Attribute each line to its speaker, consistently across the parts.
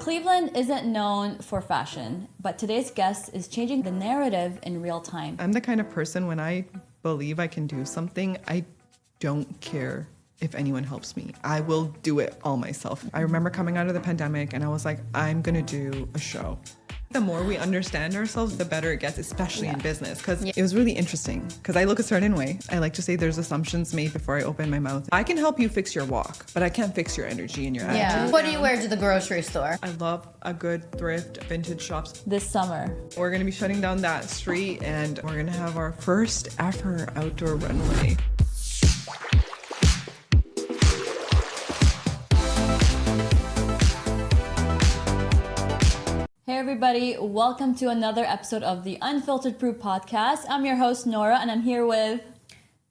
Speaker 1: Cleveland isn't known for fashion, but today's guest is changing the narrative in real time.
Speaker 2: I'm the kind of person, when I believe I can do something, I don't care if anyone helps me. I will do it all myself. I remember coming out of the pandemic and I was like, I'm gonna do a show. The more we understand ourselves, the better it gets, especially in business. Because it was really interesting. Because I look a certain way. I like to say there's assumptions made before I open my mouth. I can help you fix your walk, but I can't fix your energy and your attitude.
Speaker 3: Yeah. What do you wear to the grocery store?
Speaker 2: I love a good thrift, vintage shops.
Speaker 1: This summer.
Speaker 2: We're gonna be shutting down that street and we're gonna have our first ever outdoor runway.
Speaker 1: Hey everybody, welcome to another episode of the Unfiltered Brew podcast. I'm your host Nora and I'm here with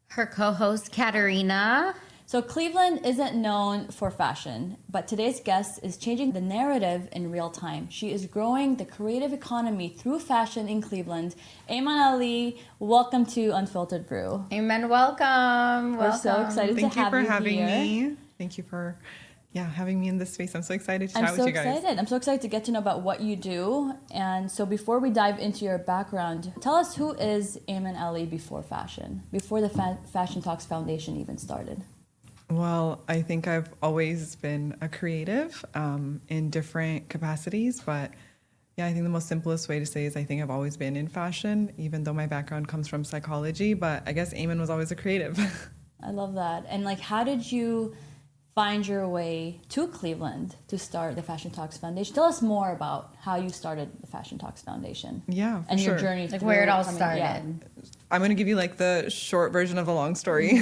Speaker 3: Her co-host Katarina.
Speaker 1: So Cleveland isn't known for fashion, but today's guest is changing the narrative in real time. She is growing the creative economy through fashion in Cleveland. Aimon Ali, welcome to Unfiltered Brew.
Speaker 3: Amen, welcome.
Speaker 1: We're so excited
Speaker 2: Thank
Speaker 1: to
Speaker 2: you
Speaker 1: have
Speaker 2: for
Speaker 1: you
Speaker 2: having
Speaker 1: here.
Speaker 2: me. Thank you for having me in this space. I'm so excited to chat with you guys.
Speaker 1: I'm so excited to get to know about what you do. And so before we dive into your background, tell us, who is Aimon Ali before fashion, before the Fashion Talks Foundation even started?
Speaker 2: Well, I think I've always been a creative in different capacities, but I think the most simplest way to say is I think I've always been in fashion, even though my background comes from psychology, but I guess Aimon was always a creative.
Speaker 1: I love that. And how did you find your way to Cleveland to start the Fashion Talks Foundation? Tell us more about how you started the Fashion Talks Foundation.
Speaker 2: Yeah, for
Speaker 1: and
Speaker 2: sure.
Speaker 1: your journey,
Speaker 3: Where it all
Speaker 1: coming.
Speaker 3: started.
Speaker 1: Yeah.
Speaker 2: I'm going to give you the short version of a long story.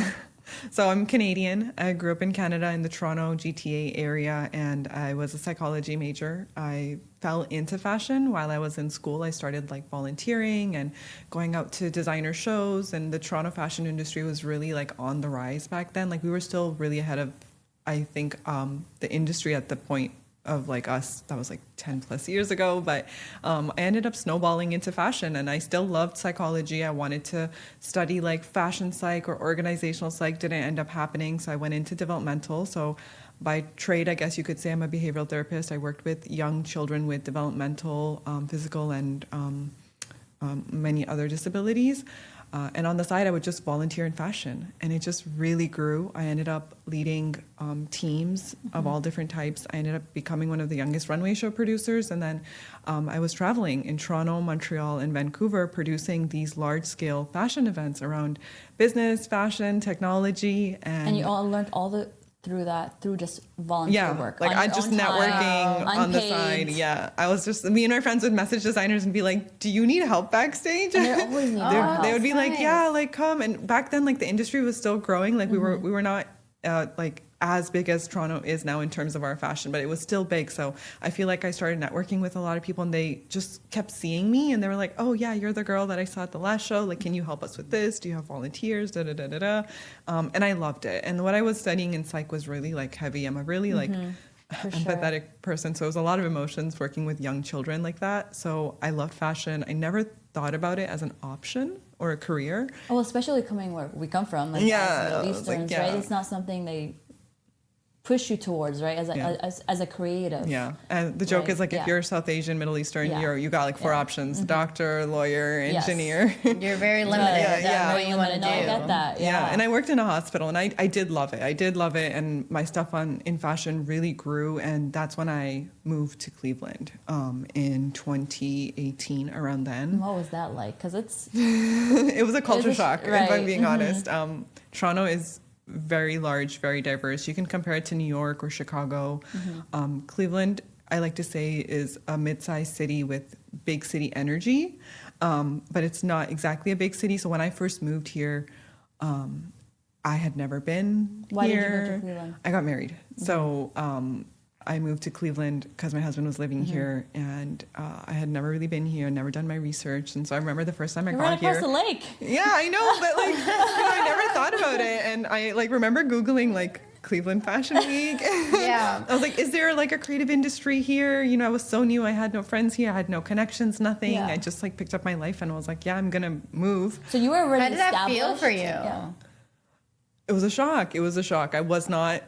Speaker 2: So I'm Canadian. I grew up in Canada in the Toronto GTA area, and I was a psychology major. I fell into fashion while I was in school. I started volunteering and going out to designer shows, and the Toronto fashion industry was really on the rise back then. We were still really ahead of, I think, the industry at the point of us, that was 10 plus years ago, but I ended up snowballing into fashion, and I still loved psychology. I wanted to study fashion psych or organizational psych, didn't end up happening, so I went into developmental. So by trade, I guess you could say I'm a behavioral therapist. I worked with young children with developmental, physical, and many other disabilities. And on the side, I would just volunteer in fashion, and it just really grew. I ended up leading teams of all different types. I ended up becoming one of the youngest runway show producers, and then I was traveling in Toronto, Montreal, and Vancouver producing these large-scale fashion events around business, fashion, technology.
Speaker 1: And you all learned through just volunteer work.
Speaker 2: I just networking on the side. Yeah, I was just, me and my friends would message designers and be like, "Do you need help backstage?"
Speaker 1: And they always need help.
Speaker 2: They would be like, "Yeah, come." And back then, the industry was still growing. We were not as big as Toronto is now in terms of our fashion, but it was still big. So I feel I started networking with a lot of people, and they just kept seeing me, and they were like, "Oh yeah, you're the girl that I saw at the last show. Can you help us with this? Do you have volunteers? Da da da da da." And I loved it. And what I was studying in psych was really heavy. I'm a really empathetic person, so it was a lot of emotions working with young children like that. So I loved fashion. I never thought about it as an option or a career.
Speaker 1: Well, especially coming where we come from, as Middle Easterns, right? It's not something they push you towards, right? As a creative.
Speaker 2: Yeah, and the joke is if you're South Asian, Middle Eastern, you got four options: doctor, lawyer, engineer.
Speaker 3: You're very limited. What you want to do.
Speaker 1: I get that.
Speaker 2: Yeah, and I worked in a hospital, and I did love it. I did love it, and my stuff in fashion really grew, and that's when I moved to Cleveland in 2018, around then.
Speaker 1: What was that like? Because it's
Speaker 2: it was a culture shock,
Speaker 1: right.
Speaker 2: if I'm being honest. Toronto is very large, very diverse. You can compare it to New York or Chicago. Cleveland, I like to say, is a mid-sized city with big city energy, but it's not exactly a big city. So when I first moved here, I had never been
Speaker 1: Why
Speaker 2: here.
Speaker 1: Did you move to Cleveland?
Speaker 2: I got married. So I moved to Cleveland because my husband was living here, and I had never really been here, never done my research. And so I remember the first time I got here.
Speaker 1: Across the lake.
Speaker 2: Yeah, I know, but I never thought about it. And I remember Googling Cleveland Fashion Week.
Speaker 3: Yeah.
Speaker 2: I was like, is there a creative industry here? I was so new. I had no friends here. I had no connections, nothing.
Speaker 1: Yeah.
Speaker 2: I just picked up my life and I was like, yeah, I'm going to move.
Speaker 1: So you were already
Speaker 3: established. How did that feel for you?
Speaker 1: Yeah.
Speaker 2: It was a shock. I was not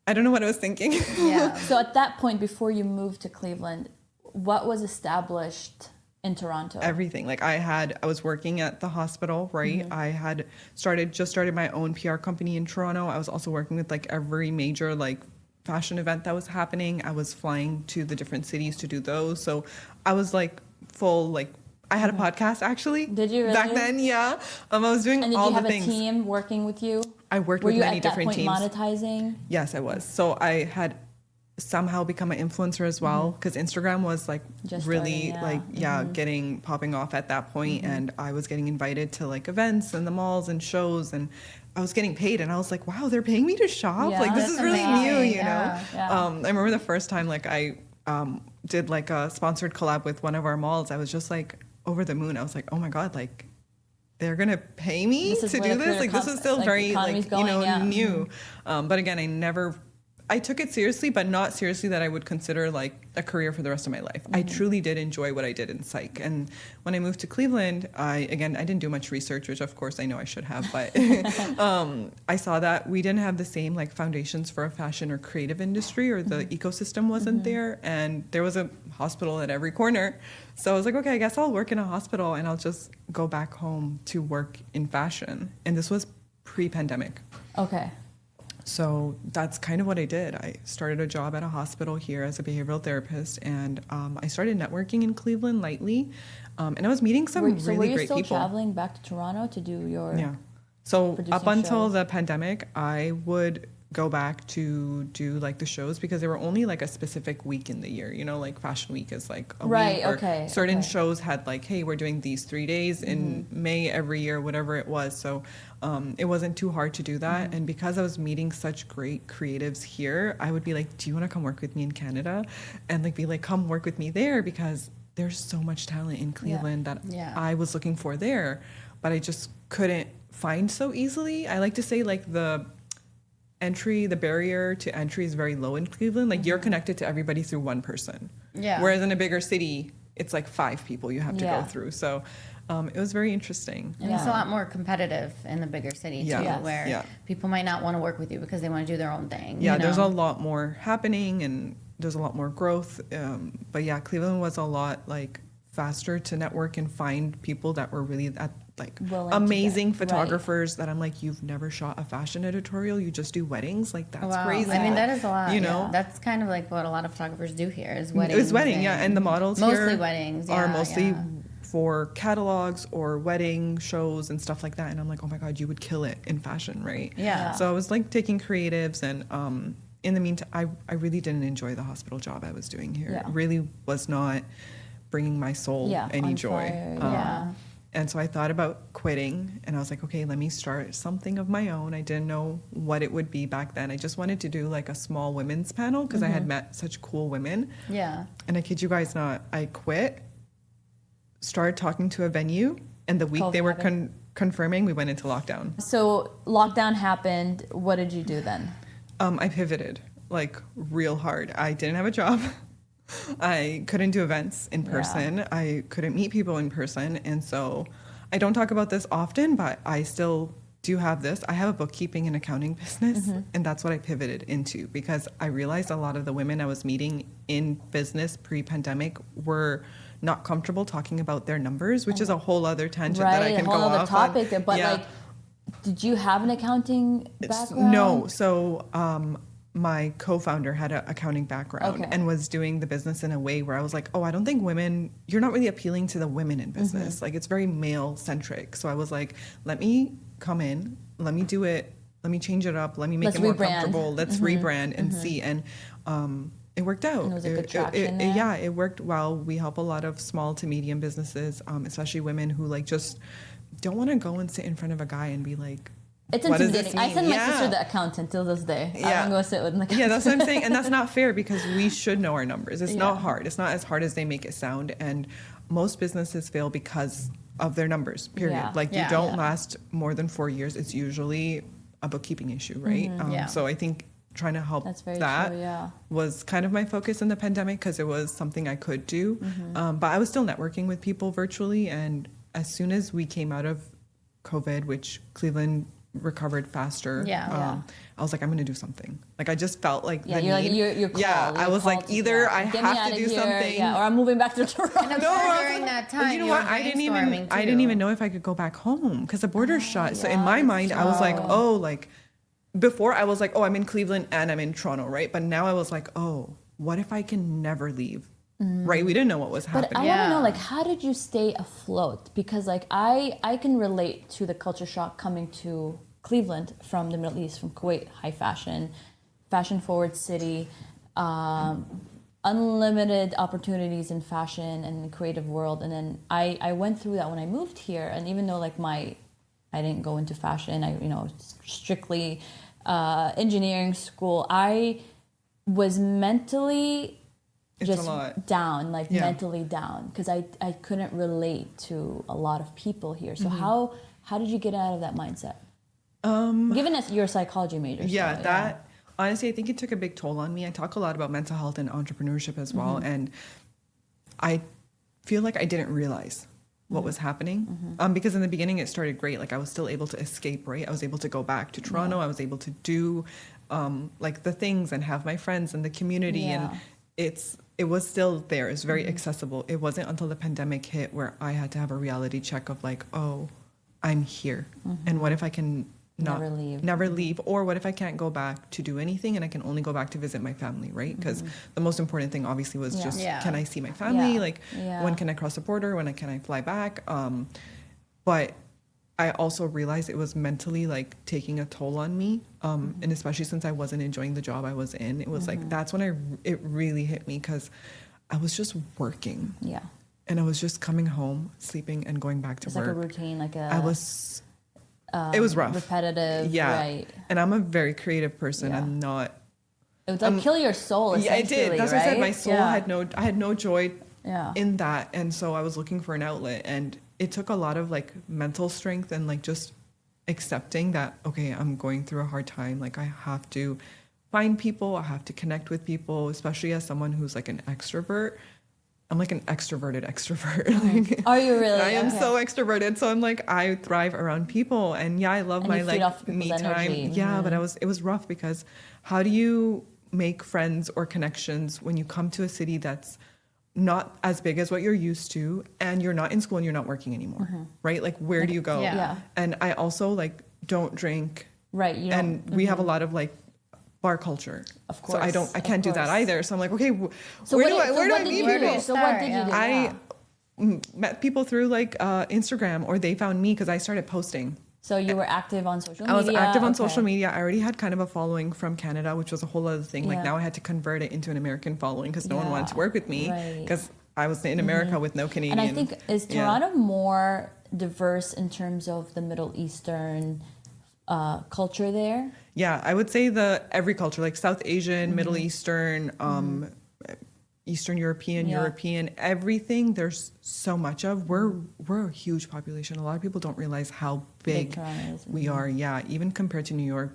Speaker 2: I don't know what I was thinking.
Speaker 3: Yeah.
Speaker 1: So at that point, before you moved to Cleveland, what was established in Toronto?
Speaker 2: Everything. Like I was working at the hospital, right? I had started my own PR company in Toronto. I was also working with like every major like fashion event that was happening. I was flying to the different cities to do those. So I was like full, like I had a podcast actually.
Speaker 1: Did you really?
Speaker 2: Back then? Yeah. I was doing
Speaker 1: And did
Speaker 2: all
Speaker 1: you
Speaker 2: the
Speaker 1: have a
Speaker 2: things.
Speaker 1: team working with you?
Speaker 2: I worked
Speaker 1: Were
Speaker 2: with
Speaker 1: you
Speaker 2: many
Speaker 1: at that
Speaker 2: different
Speaker 1: point
Speaker 2: teams.
Speaker 1: monetizing?
Speaker 2: Yes, I was. So I had somehow become an influencer as well because Instagram was like
Speaker 1: Just
Speaker 2: really
Speaker 1: starting, yeah.
Speaker 2: getting popping off at that point, and I was getting invited to like events and the malls and shows, and I was getting paid, and I was like, wow, they're paying me to shop.
Speaker 1: Yeah,
Speaker 2: like this
Speaker 3: that's
Speaker 2: is really new,
Speaker 3: amazing.
Speaker 2: you
Speaker 3: Yeah.
Speaker 2: know.
Speaker 1: Yeah.
Speaker 2: I remember the first time like I did like a sponsored collab with one of our malls. I was just like over the moon. I was like, oh my god, like they're gonna pay me
Speaker 1: This is
Speaker 2: to
Speaker 1: where
Speaker 2: do
Speaker 1: the
Speaker 2: this. Like this is still very
Speaker 1: economy's
Speaker 2: like
Speaker 1: going, yeah.
Speaker 2: new. But again, I took it seriously, but not seriously that I would consider like a career for the rest of my life. I truly did enjoy what I did in psych. And when I moved to Cleveland, I didn't do much research, which of course I know I should have, but I saw that we didn't have the same like foundations for a fashion or creative industry, or the ecosystem wasn't there. And there was a hospital at every corner. So I was like, okay, I guess I'll work in a hospital and I'll just go back home to work in fashion. And this was pre-pandemic.
Speaker 1: Okay.
Speaker 2: So that's kind of what I did. I started a job at a hospital here as a behavioral therapist, and I started networking in Cleveland lightly, and I was meeting some
Speaker 1: were
Speaker 2: really
Speaker 1: you
Speaker 2: great
Speaker 1: still
Speaker 2: people.
Speaker 1: traveling back to Toronto to do your...
Speaker 2: Yeah. So
Speaker 1: producing
Speaker 2: up until
Speaker 1: shows?
Speaker 2: the pandemic, I would go back to do like the shows because they were only like a specific week in the year. You know, like Fashion Week is like a
Speaker 1: Right,
Speaker 2: week. Or
Speaker 1: okay,
Speaker 2: certain
Speaker 1: okay.
Speaker 2: shows had like, hey, we're doing these 3 days in May every year, whatever it was. So it wasn't too hard to do that. And because I was meeting such great creatives here, I would be like, do you want to come work with me in Canada? And like be like, come work with me there, because there's so much talent in Cleveland that
Speaker 3: Yeah.
Speaker 2: I was looking for there, but I just couldn't find so easily. I like to say like the barrier to entry is very low in Cleveland. Like you're connected to everybody through one person.
Speaker 3: Yeah.
Speaker 2: Whereas in a bigger city, it's like 5 people you have to
Speaker 1: Yeah.
Speaker 2: go through. So it was very interesting.
Speaker 3: And it's a lot more competitive in the bigger city too,
Speaker 2: Yeah.
Speaker 1: Yes.
Speaker 3: where
Speaker 2: Yeah.
Speaker 3: people might not want to work with you because they want to do their own thing.
Speaker 2: Yeah,
Speaker 3: you
Speaker 2: there's
Speaker 3: know?
Speaker 2: a lot more happening and there's a lot more growth. But yeah, Cleveland was a lot like faster to network and find people that were really at like
Speaker 1: Willing to
Speaker 2: amazing
Speaker 1: get- right.
Speaker 2: photographers that I'm like, you've never shot a fashion editorial, you just do weddings. Like that's
Speaker 3: Wow.
Speaker 2: crazy.
Speaker 3: I mean, that is a lot.
Speaker 2: You
Speaker 3: yeah.
Speaker 2: know?
Speaker 3: That's kind of like what a lot of photographers do here is
Speaker 2: It
Speaker 3: weddings.
Speaker 2: was wedding, yeah, and the models
Speaker 3: mostly
Speaker 2: here
Speaker 3: weddings
Speaker 2: are
Speaker 3: yeah,
Speaker 2: mostly
Speaker 3: yeah.
Speaker 2: for catalogs or wedding shows and stuff like that. And I'm like, oh my god, you would kill it in fashion, right?
Speaker 3: Yeah.
Speaker 2: So I was like taking creatives, and in the meantime, I really didn't enjoy the hospital job I was doing here.
Speaker 1: Yeah.
Speaker 2: It really was not bringing my soul
Speaker 1: Yeah,
Speaker 2: any
Speaker 1: on
Speaker 2: joy.
Speaker 1: fire,
Speaker 3: yeah.
Speaker 2: And so I thought about quitting, and I was like, okay, let me start something of my own. I didn't know what it would be back then. I just wanted to do like a small women's panel because I had met such cool women.
Speaker 3: Yeah.
Speaker 2: And I kid you guys not, I quit, started talking to a venue, and the week
Speaker 1: COVID
Speaker 2: they were
Speaker 1: happened.
Speaker 2: confirming, we went into lockdown.
Speaker 1: So lockdown happened. What did you do then?
Speaker 2: I pivoted like real hard. I didn't have a job. I couldn't do events in person. I couldn't meet people in person. And so I don't talk about this often, but I still do have this. I have a bookkeeping and accounting business, and that's what I pivoted into because I realized a lot of the women I was meeting in business pre-pandemic were not comfortable talking about their numbers, which is a whole other tangent that I
Speaker 1: Right, a
Speaker 2: can
Speaker 1: whole
Speaker 2: go
Speaker 1: other
Speaker 2: off
Speaker 1: topic.
Speaker 2: on.
Speaker 1: But
Speaker 2: Yeah.
Speaker 1: like, did you have an accounting background?
Speaker 2: No. So my co-founder had an accounting background
Speaker 1: Okay.
Speaker 2: and was doing the business in a way where I was like, oh, I don't think you're not really appealing to the women in business. Like it's very male centric. So I was like, let me come in, let me do it, let me change it up, let me make
Speaker 1: Let's
Speaker 2: it more
Speaker 1: rebrand.
Speaker 2: comfortable, let's rebrand and see. And it worked out.
Speaker 1: And was it good traction there?
Speaker 2: Yeah, it worked well. We help a lot of small to medium businesses, especially women who like just don't want to go and sit in front of a guy and be like,
Speaker 1: It's
Speaker 2: what does this
Speaker 1: intimidating. I
Speaker 2: mean?
Speaker 1: send my
Speaker 2: Yeah.
Speaker 1: sister to the accountant till this day. I
Speaker 2: Yeah.
Speaker 1: don't go sit with an accountant.
Speaker 2: Yeah, that's what I'm saying. And that's not fair because we should know our numbers. It's
Speaker 1: Yeah.
Speaker 2: not hard. It's not as hard as they make it sound. And most businesses fail because of their numbers, period.
Speaker 1: Yeah.
Speaker 2: Like you
Speaker 3: Yeah.
Speaker 2: don't
Speaker 3: Yeah.
Speaker 2: last more than 4 years. It's usually a bookkeeping issue, right?
Speaker 3: Yeah.
Speaker 2: So I think trying to help
Speaker 1: That's very
Speaker 2: that
Speaker 1: true, yeah.
Speaker 2: was kind of my focus in the pandemic because it was something I could do. But I was still networking with people virtually. And as soon as we came out of COVID, which Cleveland recovered faster.
Speaker 3: Yeah.
Speaker 2: I was like, I'm going to do something. Like, I just felt like
Speaker 1: Yeah,
Speaker 2: the
Speaker 1: you're
Speaker 2: need.
Speaker 1: like you're called.
Speaker 2: Yeah,
Speaker 1: You're
Speaker 2: I was like,
Speaker 1: called to-
Speaker 2: either
Speaker 1: yeah.
Speaker 2: I
Speaker 1: Get me
Speaker 2: have
Speaker 1: out
Speaker 2: to
Speaker 1: of
Speaker 2: do
Speaker 1: here,
Speaker 2: something.
Speaker 1: yeah, or I'm moving back to Toronto.
Speaker 3: And I'm sure during that time,
Speaker 2: You know
Speaker 3: you
Speaker 2: what?
Speaker 3: were
Speaker 2: I didn't even
Speaker 3: brainstorming,
Speaker 2: know if I could go back home because the border's shut. So in
Speaker 1: yeah,
Speaker 2: my
Speaker 1: that's
Speaker 2: mind, I was like,
Speaker 1: true.
Speaker 2: oh, like before I was like, oh, I'm in Cleveland and I'm in Toronto, right? But now I was like, oh, what if I can never leave? Right? We didn't know what was
Speaker 1: But
Speaker 2: happening.
Speaker 1: I want to
Speaker 3: Yeah.
Speaker 1: know, like, how did you stay afloat? Because, like, I can relate to the culture shock coming to Cleveland from the Middle East, from Kuwait, high fashion, fashion forward city, unlimited opportunities in fashion and the creative world. And then I went through that when I moved here. And even though, like, I didn't go into fashion, strictly engineering school, I was mentally
Speaker 2: It's a
Speaker 1: just
Speaker 2: lot.
Speaker 1: down, like
Speaker 2: Yeah.
Speaker 1: mentally down, because I couldn't relate to a lot of people here. So
Speaker 2: Mm-hmm.
Speaker 1: how did you get out of that mindset? Given that you're a psychology major,
Speaker 2: Yeah,
Speaker 1: so,
Speaker 2: that honestly, I think it took a big toll on me. I talk a lot about mental health and entrepreneurship as well, and I feel like I didn't realize what was happening because in the beginning it started great. Like I was still able to escape, right? I was able to go back to Toronto. I was able to do like the things and have my friends and the community, and it was still there. It's very accessible. It wasn't until the pandemic hit where I had to have a reality check of like, oh, I'm here, and what if I can never leave, or what if I can't go back to do anything and I can only go back to visit my family, right? Because the most important thing obviously was just can I see my family?
Speaker 1: Yeah.
Speaker 2: Like
Speaker 1: Yeah.
Speaker 2: when can I cross the border? When can I fly back? But I also realized it was mentally like taking a toll on me, and especially since I wasn't enjoying the job I was in, it was like that's when it really hit me because I was just working.
Speaker 1: Yeah.
Speaker 2: And I was just coming home, sleeping, and going back to
Speaker 1: It's
Speaker 2: work.
Speaker 1: like a routine, like
Speaker 2: I was. It was rough.
Speaker 1: repetitive.
Speaker 2: Yeah.
Speaker 1: Right.
Speaker 2: And I'm a very creative person.
Speaker 1: Yeah.
Speaker 2: I'm not.
Speaker 1: It would like kill your soul.
Speaker 2: Yeah, it
Speaker 1: Essentially,
Speaker 2: did. That's
Speaker 1: right?
Speaker 2: what I said. My soul I had no joy
Speaker 1: Yeah.
Speaker 2: in that, and so I was looking for an outlet, and it took a lot of like mental strength and like just accepting that okay, I'm going through a hard time. Like I have to find people. I have to connect with people, especially as someone who's like an extrovert. I'm like an extroverted extrovert. Like,
Speaker 1: Are you really?
Speaker 2: I am
Speaker 1: Okay.
Speaker 2: so extroverted. So I'm like, I thrive around people. And yeah, I love
Speaker 1: And
Speaker 2: my
Speaker 1: you feed
Speaker 2: like
Speaker 1: off
Speaker 2: me
Speaker 1: people's
Speaker 2: time.
Speaker 1: energy.
Speaker 2: Yeah, but it was rough because how do you make friends or connections when you come to a city that's not as big as what you're used to and you're not in school and you're not working anymore, right? Like where do you go?
Speaker 3: Yeah.
Speaker 2: And I also like don't drink.
Speaker 1: Right. You
Speaker 2: And
Speaker 1: don't,
Speaker 2: we have a lot of like bar culture.
Speaker 1: Of
Speaker 2: So I
Speaker 1: course,
Speaker 2: can't do that
Speaker 1: course.
Speaker 2: either. So I'm like, okay,
Speaker 1: So
Speaker 2: where
Speaker 1: what
Speaker 2: do I
Speaker 1: did
Speaker 2: meet
Speaker 1: you
Speaker 2: people?
Speaker 1: do? So what did you do?
Speaker 2: I met people through like Instagram, or they found me because I started posting.
Speaker 1: So you were active on social
Speaker 2: I
Speaker 1: media.
Speaker 2: was active on
Speaker 1: Okay.
Speaker 2: social media. I already had kind of a following from Canada, which was a whole other thing. Like
Speaker 1: Yeah.
Speaker 2: now I had to convert it into an American following because no one wanted to
Speaker 1: Yeah,
Speaker 2: work with me
Speaker 1: right.
Speaker 2: because I was in America with no Canadian.
Speaker 1: And I think is
Speaker 2: Yeah.
Speaker 1: Toronto more diverse in terms of the Middle Eastern culture there?
Speaker 2: Yeah, I would say every culture, like South Asian, Middle Eastern, Eastern European,
Speaker 1: Yeah.
Speaker 2: European, everything. There's so much of. We're a huge population. A lot of people don't realize how big
Speaker 1: Toronto is.
Speaker 2: we are. Yeah, even compared to New York,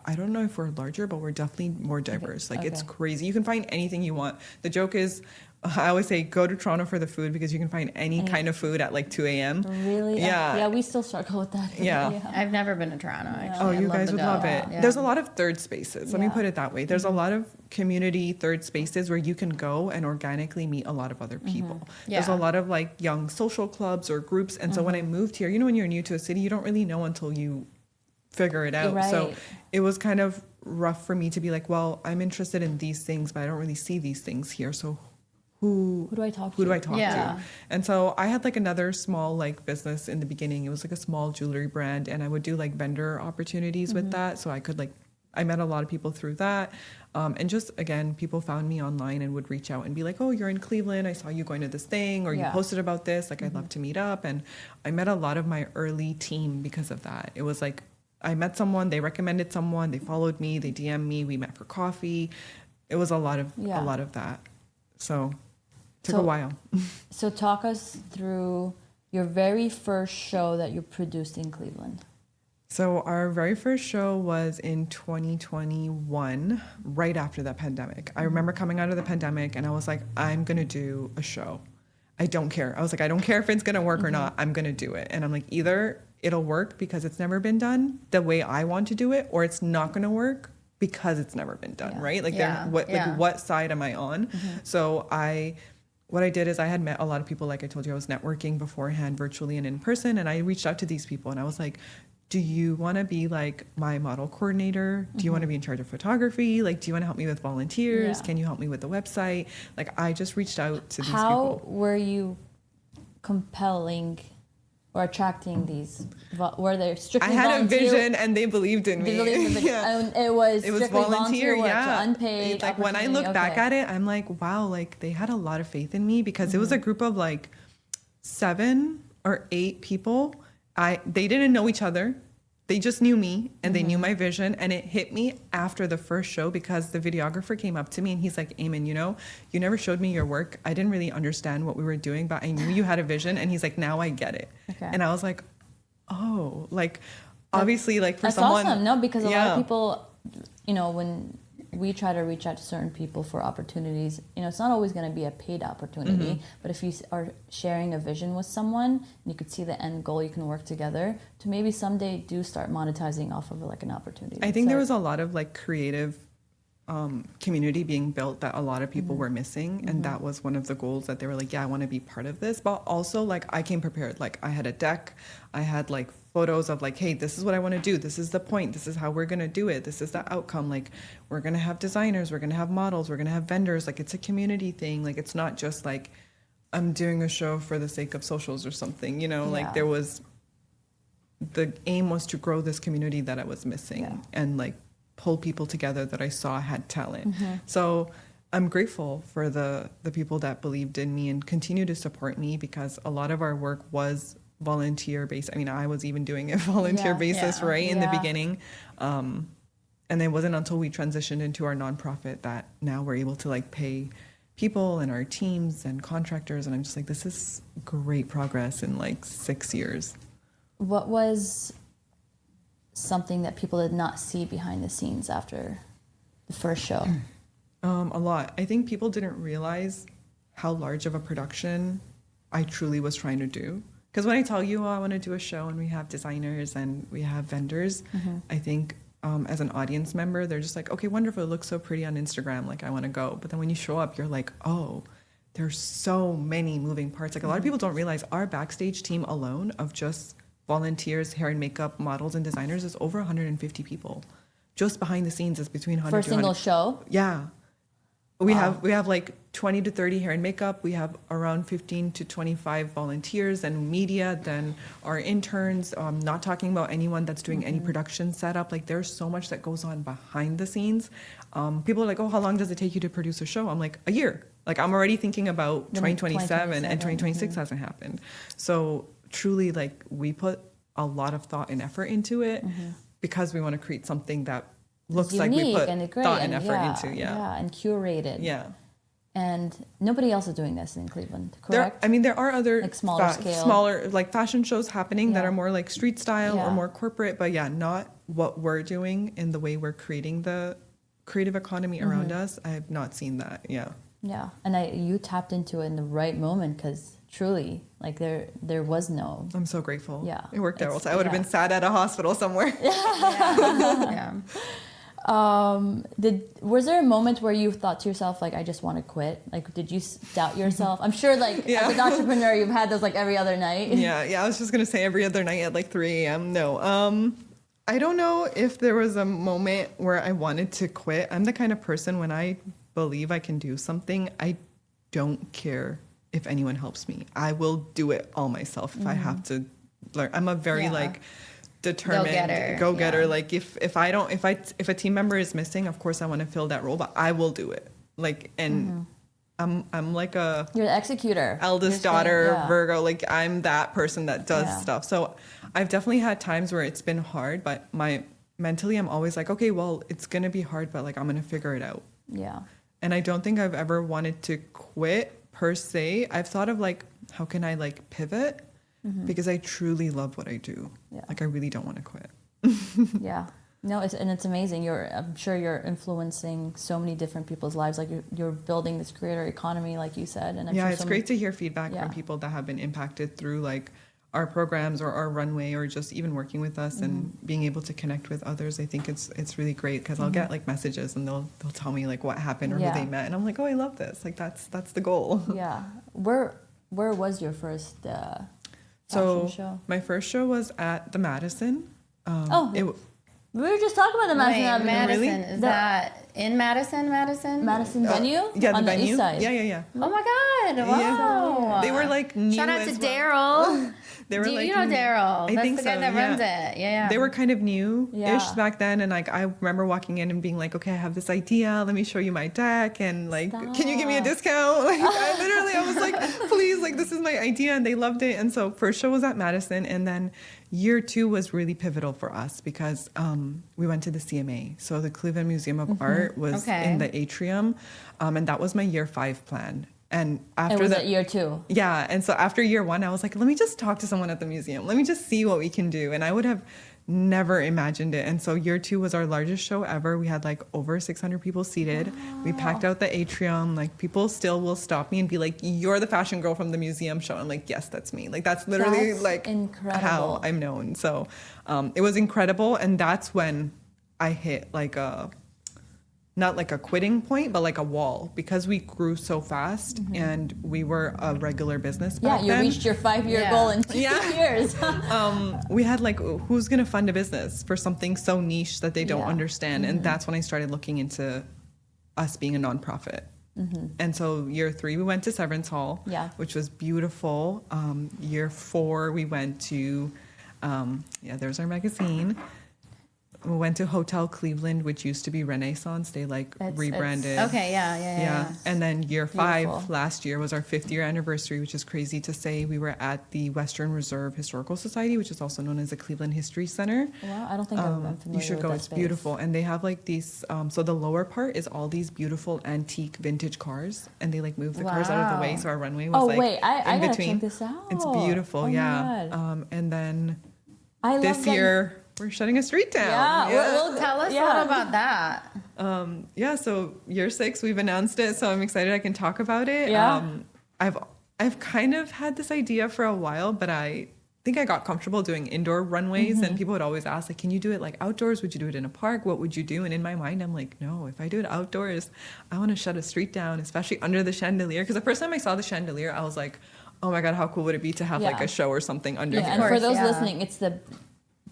Speaker 2: I don't know if we're larger, but we're definitely more diverse. Like it's
Speaker 1: Okay.
Speaker 2: crazy. You can find anything you want. The joke is, I always say, go to Toronto for the food because you can find any kind of food at like 2 a.m.
Speaker 1: Really?
Speaker 2: Yeah.
Speaker 1: Yeah, we still struggle with that.
Speaker 2: Yeah.
Speaker 3: I've never been to Toronto, actually.
Speaker 2: Oh,
Speaker 3: I'd
Speaker 2: you
Speaker 3: love
Speaker 2: guys
Speaker 3: to
Speaker 2: would
Speaker 3: go.
Speaker 2: love it.
Speaker 3: Yeah.
Speaker 2: There's a lot of third spaces. Let me
Speaker 1: Yeah.
Speaker 2: put it that way. There's a lot of community third spaces where you can go and organically meet a lot of other people. There's a
Speaker 3: Yeah.
Speaker 2: lot of like young social clubs or groups. And so when I moved here, when you're new to a city, you don't really know until you figure it out. So
Speaker 1: Right.
Speaker 2: it was kind of rough for me to be like, well, I'm interested in these things, but I don't really see these things here. So who
Speaker 1: do I talk
Speaker 2: who
Speaker 1: to?
Speaker 2: do I talk
Speaker 3: Yeah.
Speaker 2: to? And so I had like another small like business in the beginning. It was like a small jewelry brand, and I would do like vendor opportunities with that. So I could like I met a lot of people through that, and just again, people found me online and would reach out and be like, "Oh, you're in Cleveland. I saw you going to this thing, or you
Speaker 1: Yeah.
Speaker 2: posted about this. Like, I'd love to meet up." And I met a lot of my early team because of that. It was like I met someone, they recommended someone, they followed me, they DM'd me, we met for coffee. It was a lot of that. So took a while.
Speaker 1: So talk us through your very first show that you produced in Cleveland.
Speaker 2: So our very first show was in 2021, right after the pandemic. I remember coming out of the pandemic and I was like, I'm going to do a show. I don't care. I was like, I don't care if it's going to work or not. I'm going to do it. And I'm like, either it'll work because it's never been done the way I want to do it, or it's not going to work because it's never been done, right? Like, what side am I on? So what I did is I had met a lot of people. Like I told you, I was networking beforehand, virtually and in person, and I reached out to these people and I was like, do you want to be like my model coordinator? Do you want to be in charge of photography? Like, do you want to help me with volunteers? Can you help me with the website? Like, I just reached out to these people.
Speaker 1: How were you compelling or attracting these? Were they strictly
Speaker 2: I had
Speaker 1: volunteer?
Speaker 2: a vision and they believed in me.
Speaker 1: They believed in the vision. And it was strictly volunteer work, so unpaid.
Speaker 2: Like, when I look back at it, I'm like, wow, like they had a lot of faith in me, because it was a group of like 7 or 8 people. They didn't know each other. They just knew me and they knew my vision. And it hit me after the first show, because the videographer came up to me and he's like, Aimon, you never showed me your work. I didn't really understand what we were doing, but I knew you had a vision. And he's like, now I get it. Okay. And I was like, oh, like, obviously, like, for someone.
Speaker 1: That's awesome. No, because a lot of people, when we try to reach out to certain people for opportunities, it's not always going to be a paid opportunity, but if you are sharing a vision with someone and you could see the end goal, you can work together to maybe someday do start monetizing off of like an opportunity.
Speaker 2: I think there was a lot of like creative community being built that a lot of people were missing, and that was one of the goals, that they were like, yeah, I want to be part of this. But also, like, I came prepared. Like, I had a deck, I had like photos of like, hey, this is what I want to do, this is the point, this is how we're going to do it, this is the outcome. Like, we're going to have designers, we're going to have models, we're going to have vendors. Like, it's a community thing. Like, it's not just like I'm doing a show for the sake of socials or something, like the aim was to grow this community that I was missing, and like pull people together that I saw had talent. So I'm grateful for the people that believed in me and continue to support me, because a lot of our work was volunteer based. I mean, I was even doing it volunteer basis in the beginning. And it wasn't until we transitioned into our nonprofit that now we're able to like pay people and our teams and contractors. And I'm just like, this is great progress in like 6 years.
Speaker 1: What was something that people did not see behind the scenes after the first show?
Speaker 2: A lot. I think people didn't realize how large of a production I truly was trying to do. Because when I tell you, I want to do a show and we have designers and we have vendors, I think as an audience member, they're just like, okay, wonderful, it looks so pretty on Instagram, like I want to go. But then when you show up, you're like, oh, there's so many moving parts. Like, a lot of people don't realize our backstage team alone of just volunteers, hair and makeup, models and designers is over 150 people. Just behind the scenes is between 100
Speaker 1: for a
Speaker 2: to
Speaker 1: single
Speaker 2: 100.
Speaker 1: show?
Speaker 2: Yeah. We have like 20 to 30 hair and makeup. We have around 15 to 25 volunteers and media, then our interns, not talking about anyone that's doing any production setup. Like, there's so much that goes on behind the scenes. People are like, oh, how long does it take you to produce a show? I'm like, a year. Like, I'm already thinking about 2027 and 2026 hasn't happened. So truly, like, we put a lot of thought and effort into it because we want to create something that looks like we put thought and effort into.
Speaker 1: Yeah, and curated.
Speaker 2: Yeah.
Speaker 1: And nobody else is doing this in Cleveland, correct?
Speaker 2: There are other
Speaker 1: like smaller
Speaker 2: like fashion shows happening that are more like street style or more corporate, but not what we're doing in the way we're creating the creative economy around us. I have not seen that. Yeah.
Speaker 1: Yeah, and you tapped into it in the right moment, because truly, like, there was no.
Speaker 2: I'm so grateful.
Speaker 1: Yeah,
Speaker 2: it worked out. So I would have been sad at a hospital somewhere.
Speaker 1: Was there a moment where you thought to yourself, like, I just want to quit? Like, did you doubt yourself? I'm sure, like, as an entrepreneur, you've had those like every other night.
Speaker 2: Yeah. I was just gonna say every other night at like 3 a.m. No. I don't know if there was a moment where I wanted to quit. I'm the kind of person, when I believe I can do something, I don't care if anyone helps me. I will do it all myself if I have to learn. I'm a very like determined go-getter. Like, if a team member is missing, of course I want to fill that role, but I will do it. Like, and I'm like you're
Speaker 1: the executor,
Speaker 2: eldest daughter, Virgo. Like, I'm that person that does stuff. So I've definitely had times where it's been hard, but mentally I'm always like, okay, well, it's gonna be hard, but like, I'm gonna figure it out.
Speaker 1: Yeah.
Speaker 2: And I don't think I've ever wanted to quit per se. I've thought of like, how can I like pivot? Because I truly love what I do. Yeah. Like, I really don't want to quit.
Speaker 1: Yeah. No, it's amazing. I'm sure you're influencing so many different people's lives. Like, you're building this creator economy, like you said. And I'm sure
Speaker 2: it's great to hear feedback from people that have been impacted through like our programs or our runway or just even working with us and being able to connect with others. I think it's really great because I'll get like messages and they'll tell me like what happened or
Speaker 1: Yeah.
Speaker 2: who they met, and I'm like, oh, I love this. Like that's the goal.
Speaker 1: Yeah. Where was your first fashion
Speaker 2: So
Speaker 1: show?
Speaker 2: my first show was at the Madison.
Speaker 1: Oh,
Speaker 2: it,
Speaker 1: we were just talking about the Madison
Speaker 3: Wait,
Speaker 1: Avenue.
Speaker 3: Madison,
Speaker 2: Really?
Speaker 3: is that in Madison?
Speaker 1: Madison venue?
Speaker 2: yeah, the
Speaker 1: on
Speaker 2: venue.
Speaker 1: the east side.
Speaker 2: Yeah.
Speaker 3: Oh my God! Wow.
Speaker 2: They were like new.
Speaker 3: Shout out to
Speaker 2: as well.
Speaker 3: Daryl.
Speaker 2: They were
Speaker 3: Do
Speaker 2: like
Speaker 3: you know
Speaker 2: new.
Speaker 3: Daryl?
Speaker 2: I
Speaker 3: That's
Speaker 2: think
Speaker 3: the guy
Speaker 2: so,
Speaker 3: that
Speaker 2: yeah.
Speaker 3: runs it. Yeah.
Speaker 2: They were kind of new-ish
Speaker 1: Yeah.
Speaker 2: back then, and like I remember walking in and being like, "Okay, I have this idea. Let me show you my deck, and like, can you give me a
Speaker 1: Stop.
Speaker 2: discount?" Like, I was like, "Please, like, this is my idea," and they loved it. And so first show was at Madison, and then year 2 was really pivotal for us because we went to the CMA, so the Cleveland Museum of Art was
Speaker 3: Okay.
Speaker 2: in the atrium, and that was my year 5 plan. And after
Speaker 1: It was
Speaker 2: that,
Speaker 1: at year 2.
Speaker 2: yeah. And so after year 1, I was like, let me just talk to someone at the museum. Let me just see what we can do. And I would have never imagined it. And so year 2 was our largest show ever. We had like over 600 people seated. We packed out the atrium. Like people still will stop me and be like, you're the fashion girl from the museum show. I'm like, yes, that's me. Like that's literally
Speaker 1: That's
Speaker 2: like
Speaker 1: incredible.
Speaker 2: how I'm known. So it was incredible. And that's when I hit like a, not like a quitting point, but like a wall because we grew so fast and we were a regular business
Speaker 1: Yeah,
Speaker 2: back
Speaker 1: you
Speaker 2: then.
Speaker 1: reached your 5-year
Speaker 3: Yeah.
Speaker 1: goal in 2
Speaker 2: Yeah.
Speaker 1: years.
Speaker 2: We had like, who's going to fund a business for something so niche that they don't
Speaker 1: Yeah.
Speaker 2: understand? And that's when I started looking into us being a nonprofit. And so year 3, we went to Severance Hall,
Speaker 1: Yeah.
Speaker 2: which was beautiful. Year 4, we went to, there's our magazine. We went to Hotel Cleveland, which used to be Renaissance. They like
Speaker 1: It's-
Speaker 2: rebranded.
Speaker 3: Okay. Yeah.
Speaker 2: And then year 5
Speaker 1: Beautiful.
Speaker 2: last year was our 5th year anniversary, which is crazy to say. We were at the Western Reserve Historical Society, which is also known as the Cleveland History Center.
Speaker 1: Well, I don't think I'm familiar
Speaker 2: You should
Speaker 1: with
Speaker 2: go.
Speaker 1: that
Speaker 2: It's
Speaker 1: space.
Speaker 2: beautiful. And they have like these, so the lower part is all these beautiful antique vintage cars. And they like move the cars out of the way.
Speaker 3: Wow.
Speaker 2: So our runway was
Speaker 1: Oh,
Speaker 2: like
Speaker 1: wait, I
Speaker 2: in
Speaker 1: gotta
Speaker 2: between.
Speaker 1: check this out.
Speaker 2: It's beautiful.
Speaker 1: Oh my
Speaker 2: yeah.
Speaker 1: God.
Speaker 2: And then
Speaker 1: I love
Speaker 2: this
Speaker 1: that-
Speaker 2: year, we're shutting a street down.
Speaker 1: Yeah, we'll
Speaker 3: Tell us a
Speaker 1: yeah.
Speaker 3: little about that.
Speaker 2: So year 6, we've announced it, so I'm excited I can talk about it.
Speaker 1: Yeah.
Speaker 2: I've kind of had this idea for a while, but I think I got comfortable doing indoor runways, and people would always ask, like, can you do it like outdoors? Would you do it in a park? What would you do? And in my mind, I'm like, no, if I do it outdoors, I want to shut a street down, especially under the chandelier. Because the first time I saw the chandelier, I was like, oh my God, how cool would it be to have like
Speaker 1: Yeah.
Speaker 2: a show or something under
Speaker 1: Yeah,
Speaker 2: here?
Speaker 1: and for
Speaker 3: course,
Speaker 1: those
Speaker 3: yeah.
Speaker 1: listening, it's the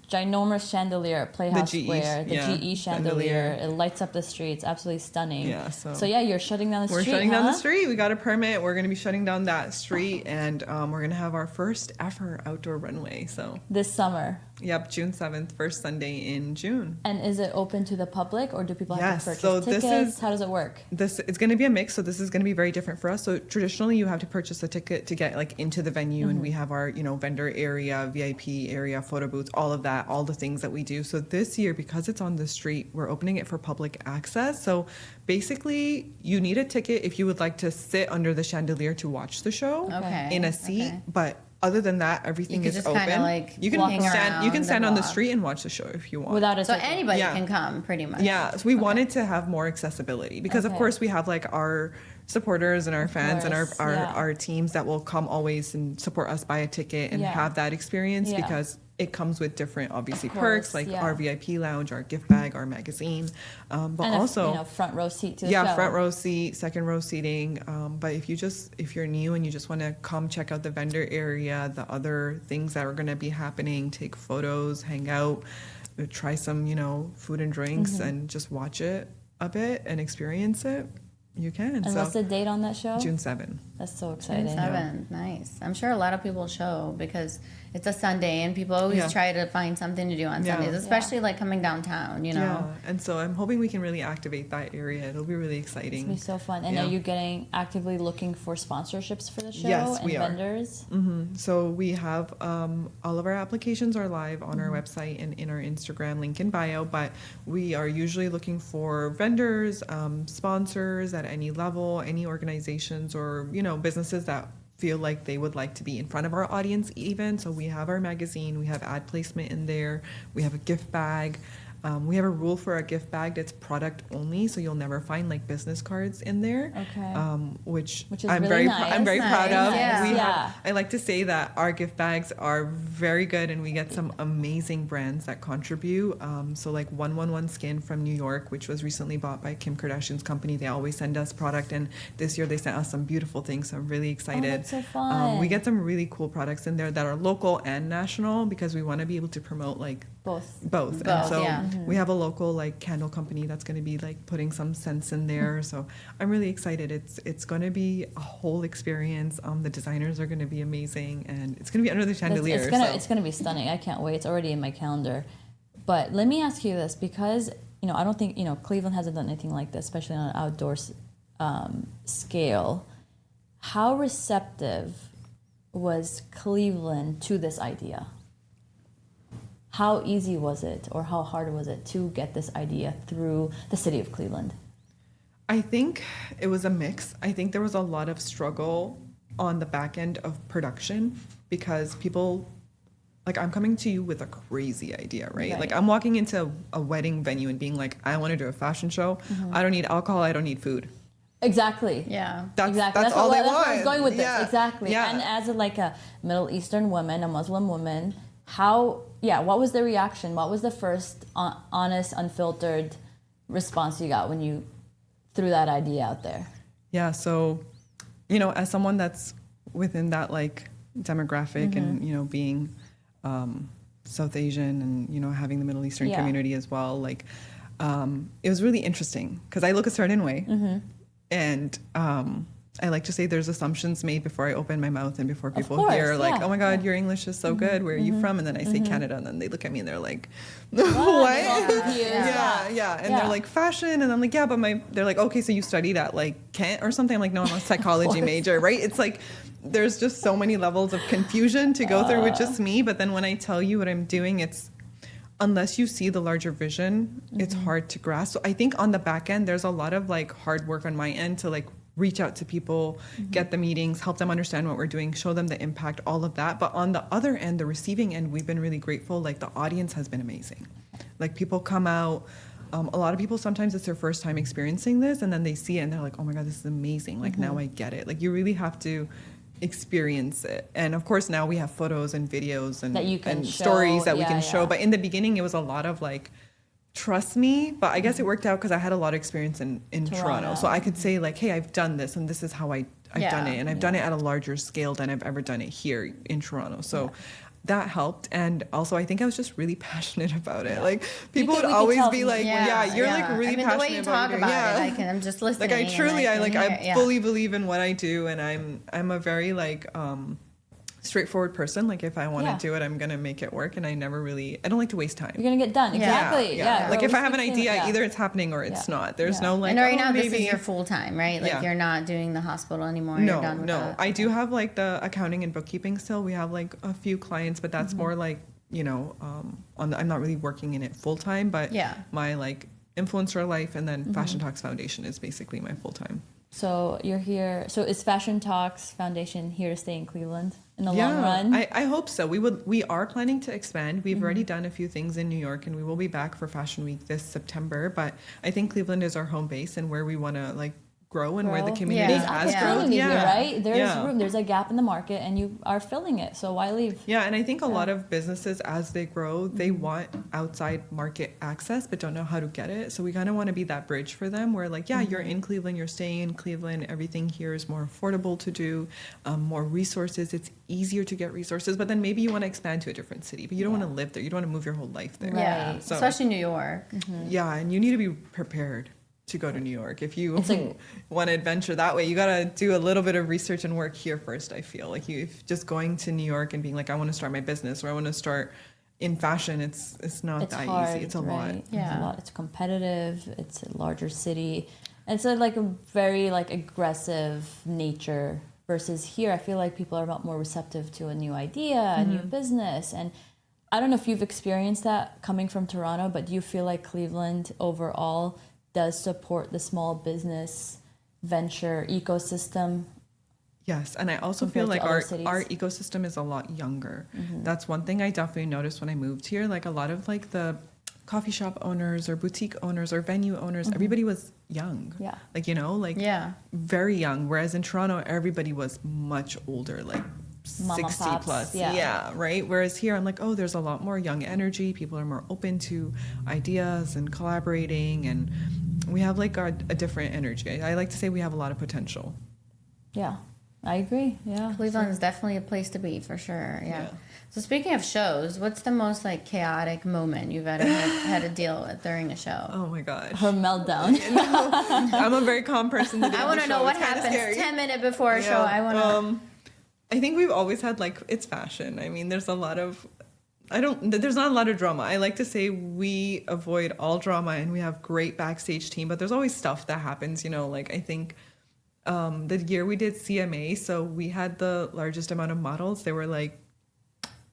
Speaker 1: ginormous chandelier at Playhouse
Speaker 2: GE,
Speaker 1: Square, the
Speaker 2: yeah,
Speaker 1: GE chandelier. It lights up the streets, absolutely stunning.
Speaker 2: Yeah, so-
Speaker 1: yeah, you're shutting down the
Speaker 2: We're
Speaker 1: street.
Speaker 2: shutting down the
Speaker 1: huh?
Speaker 2: street. We got a permit. We're going to be shutting down that street, and we're going to have our first ever outdoor runway. So,
Speaker 1: This summer.
Speaker 2: yep, June 7th, first Sunday in June.
Speaker 1: And is it open to the public, or do people have
Speaker 2: Yes,
Speaker 1: to purchase
Speaker 2: so this
Speaker 1: tickets?
Speaker 2: is-
Speaker 1: How does it work?
Speaker 2: It's going to be a mix, so this is going to be very different for us. So traditionally, you have to purchase a ticket to get like into the venue, and we have our vendor area, VIP area, photo booths, all of that, all the things that we do. So this year, because it's on the street, we're opening it for public access. So basically, you need a ticket if you would like to sit under the chandelier to watch the show
Speaker 3: Okay.
Speaker 2: in a seat,
Speaker 3: okay.
Speaker 2: but other than that, everything
Speaker 3: You
Speaker 2: is
Speaker 3: could just kinda,
Speaker 2: open.
Speaker 3: like,
Speaker 2: you can
Speaker 3: walk
Speaker 2: stand. You can
Speaker 3: around
Speaker 2: stand
Speaker 3: and
Speaker 2: on the
Speaker 3: walk.
Speaker 2: street and watch the show if you want.
Speaker 1: Without a
Speaker 3: So
Speaker 1: ticket.
Speaker 3: anybody
Speaker 2: Yeah.
Speaker 3: can come, pretty much.
Speaker 2: Yeah, so we wanted to have more accessibility because, of
Speaker 1: Okay.
Speaker 2: course, we have like our supporters and our fans and
Speaker 1: course,
Speaker 2: our
Speaker 1: yeah.
Speaker 2: teams that will come always and support us, buy a ticket and
Speaker 1: Yeah.
Speaker 2: have that experience
Speaker 1: Yeah.
Speaker 2: because it comes with different, obviously,
Speaker 1: Of
Speaker 2: perks
Speaker 1: course,
Speaker 2: like
Speaker 1: yeah.
Speaker 2: our VIP lounge, our gift bag, our magazine, but
Speaker 1: and
Speaker 2: also
Speaker 1: front row seat to the
Speaker 2: yeah,
Speaker 1: show.
Speaker 2: front row seat, second row seating. But if you're new and you just want to come check out the vendor area, the other things that are going to be happening, take photos, hang out, try some, food and drinks, and just watch it a bit and experience it, you can.
Speaker 1: And
Speaker 2: so
Speaker 1: what's the date on that show?
Speaker 2: June 7th.
Speaker 1: That's so
Speaker 3: June
Speaker 1: exciting.
Speaker 3: 7th. Nice. I'm sure a lot of people show because it's a Sunday and people always
Speaker 2: Yeah.
Speaker 3: try to find something to do on
Speaker 2: Yeah.
Speaker 3: Sundays, especially like coming downtown,
Speaker 2: Yeah, and so I'm hoping we can really activate that area. It'll be really
Speaker 1: It's
Speaker 2: exciting.
Speaker 1: gonna be so fun. And
Speaker 2: Yeah.
Speaker 1: are you getting actively looking for sponsorships for the show
Speaker 2: Yes,
Speaker 1: and
Speaker 2: we are.
Speaker 1: vendors?
Speaker 2: So we have all of our applications are live on our website and in our Instagram link in bio, but we are usually looking for vendors, sponsors at any level, any organizations or, businesses that feel like they would like to be in front of our audience even. So we have our magazine, we have ad placement in there, we have a gift bag. We have a rule for our gift bag that's product only, so you'll never find like business cards in there.
Speaker 1: Okay.
Speaker 2: Which
Speaker 1: is
Speaker 2: I'm
Speaker 1: really
Speaker 2: very
Speaker 1: nice.
Speaker 2: I'm very proud of.
Speaker 3: Yeah.
Speaker 2: I like to say that our gift bags are very good, and we get some amazing brands that contribute. So like 111 Skin from New York, which was recently bought by Kim Kardashian's company. They always send us product, and this year they sent us some beautiful things. So I'm really excited.
Speaker 1: That's so fun.
Speaker 2: We get some really cool products in there that are local and national because we want to be able to promote like
Speaker 1: Both.
Speaker 2: And so
Speaker 3: yeah.
Speaker 2: we have a local like candle company that's going to be like putting some scents in there. So I'm really excited. It's going to be a whole experience. The designers are going to be amazing, and it's going to be under the chandelier.
Speaker 1: It's gonna be stunning. I can't wait. It's already in my calendar. But let me ask you this, because I don't think Cleveland hasn't done anything like this, especially on an outdoor scale. How receptive was Cleveland to this idea? How easy was it, or how hard was it to get this idea through the city of Cleveland?
Speaker 2: I think it was a mix. I think there was a lot of struggle on the back end of production because people, like, I'm coming to you with a crazy idea, right? Like, I'm walking into a wedding venue and being like, I want to do a fashion show. I don't need alcohol. I don't need food.
Speaker 1: Exactly.
Speaker 3: Yeah.
Speaker 2: That's all they want.
Speaker 1: That's where I was going with this. Exactly.
Speaker 2: Yeah.
Speaker 1: And as a Middle Eastern woman, a Muslim woman, what was the reaction? What was the first honest, unfiltered response you got when you threw that idea out there?
Speaker 2: Yeah, so, as someone that's within that like demographic and, being South Asian and, having the Middle Eastern community as well, like, it was really interesting because I look a certain way and I like to say there's assumptions made before I open my mouth and before people hear like, oh my God, your English is so good. Where are you from? And then I say Canada, and then they look at me and they're like, what? Yeah. And they're like, fashion. And I'm like, yeah, but they're like, okay, so you studied at like Kent or something? I'm like, no, I'm a psychology major, right? It's like, there's just so many levels of confusion to go through with just me. But then when I tell you what I'm doing, it's, unless you see the larger vision, it's hard to grasp. So I think on the back end, there's a lot of like hard work on my end to like reach out to people, get the meetings, help them understand what we're doing, show them the impact, all of that. But on the other end, the receiving end, we've been really grateful. Like the audience has been amazing. Like people come out, a lot of people, sometimes it's their first time experiencing this and then they see it and they're like, oh my God, this is amazing. Like now I get it. Like you really have to experience it. And of course now we have photos and videos and,
Speaker 1: that you can
Speaker 2: and
Speaker 1: show.
Speaker 2: stories that we can show. But in the beginning, it was a lot of like, trust me, but I guess it worked out because I had a lot of experience in Toronto. So I could say like, hey, I've done this and this is how I've done it. And I've done it at a larger scale than I've ever done it here in Toronto. So that helped. And also I think I was just really passionate about it. Like people would always be like, you're like really passionate
Speaker 3: the way you talk about it, I'm just listening.
Speaker 2: Like I fully believe in what I do. And I'm a very like, straightforward person. Like if I want to do it, I'm gonna make it work, and I don't like to waste time.
Speaker 1: You're gonna get done. Exactly. Yeah.
Speaker 2: Like if I have an idea, either it's happening or it's not. There's no like.
Speaker 3: And right now, this is your full time, right? Like you're not doing the hospital anymore. You're done with that.
Speaker 2: I do have like the accounting and bookkeeping still. We have like a few clients, but that's more like I'm not really working in it full time. But my like influencer life and then Fashion Talks Foundation is basically my full time.
Speaker 1: So you're here. So is Fashion Talks Foundation here to stay in Cleveland in the long run?
Speaker 2: I hope so. We are planning to expand. We've already done a few things in New York, and we will be back for Fashion Week this September. But I think Cleveland is our home base and where we want to like grow and where the community has grown.
Speaker 1: Right? There's room. There's a gap in the market, and you are filling it. So why leave?
Speaker 2: Yeah, and I think a lot of businesses, as they grow, they want outside market access, but don't know how to get it. So we kind of want to be that bridge for them, where like, you're in Cleveland, you're staying in Cleveland. Everything here is more affordable to do, more resources. It's easier to get resources, but then maybe you want to expand to a different city, but you don't want to live there. You don't want to move your whole life there.
Speaker 3: Yeah, so, especially New York.
Speaker 2: Yeah, and you need to be prepared to go to New York. If you want to adventure that way, you got to do a little bit of research and work here first, I feel. Like if just going to New York and being like, I want to start my business or I want to start in fashion, it's not that
Speaker 1: hard,
Speaker 2: easy. It's a lot.
Speaker 1: Yeah. It's a lot. It's competitive. It's a larger city. And it's like a very like aggressive nature versus here. I feel like people are a lot more receptive to a new idea, a new business. And I don't know if you've experienced that coming from Toronto, but do you feel like Cleveland overall does support the small business venture ecosystem?
Speaker 2: Yes, and I also feel like our ecosystem is a lot younger. That's one thing I definitely noticed when I moved here. Like a lot of like the coffee shop owners or boutique owners or venue owners, everybody was young.
Speaker 1: Yeah.
Speaker 2: Like, you know, like very young. Whereas in Toronto, everybody was much older, like
Speaker 1: Mama
Speaker 2: 60
Speaker 1: pops,
Speaker 2: plus.
Speaker 1: yeah.
Speaker 2: Right. Whereas here, I'm like, oh, there's a lot more young energy. People are more open to ideas and collaborating. And we have like a different energy. I like to say we have a lot of potential.
Speaker 1: Yeah, I agree. Yeah.
Speaker 3: Cleveland is definitely a place to be for sure. Yeah. So speaking of shows, what's the most like chaotic moment you've ever had to deal with during a show?
Speaker 2: Oh my gosh.
Speaker 1: Her meltdown.
Speaker 2: I'm a very calm person.
Speaker 3: I want to know what happens 10 minutes before a show. I want to.
Speaker 2: I think we've always had like, it's fashion. I mean, there's not a lot of drama. I like to say we avoid all drama and we have great backstage team, but there's always stuff that happens, you know, like I think the year we did CMA, so we had the largest amount of models. There were like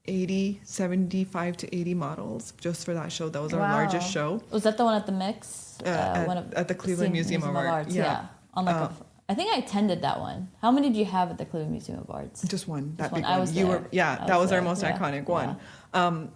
Speaker 2: 75 to 80 models just for that show. That was our largest show.
Speaker 1: Was that the one at the Mix?
Speaker 2: At the Cleveland Museum of Art.
Speaker 1: Yeah. On like I think I attended that one. How many did you have at the Cleveland Museum of Arts?
Speaker 2: Just one. That big
Speaker 1: I was
Speaker 2: one.
Speaker 1: there.
Speaker 2: That was our most iconic one.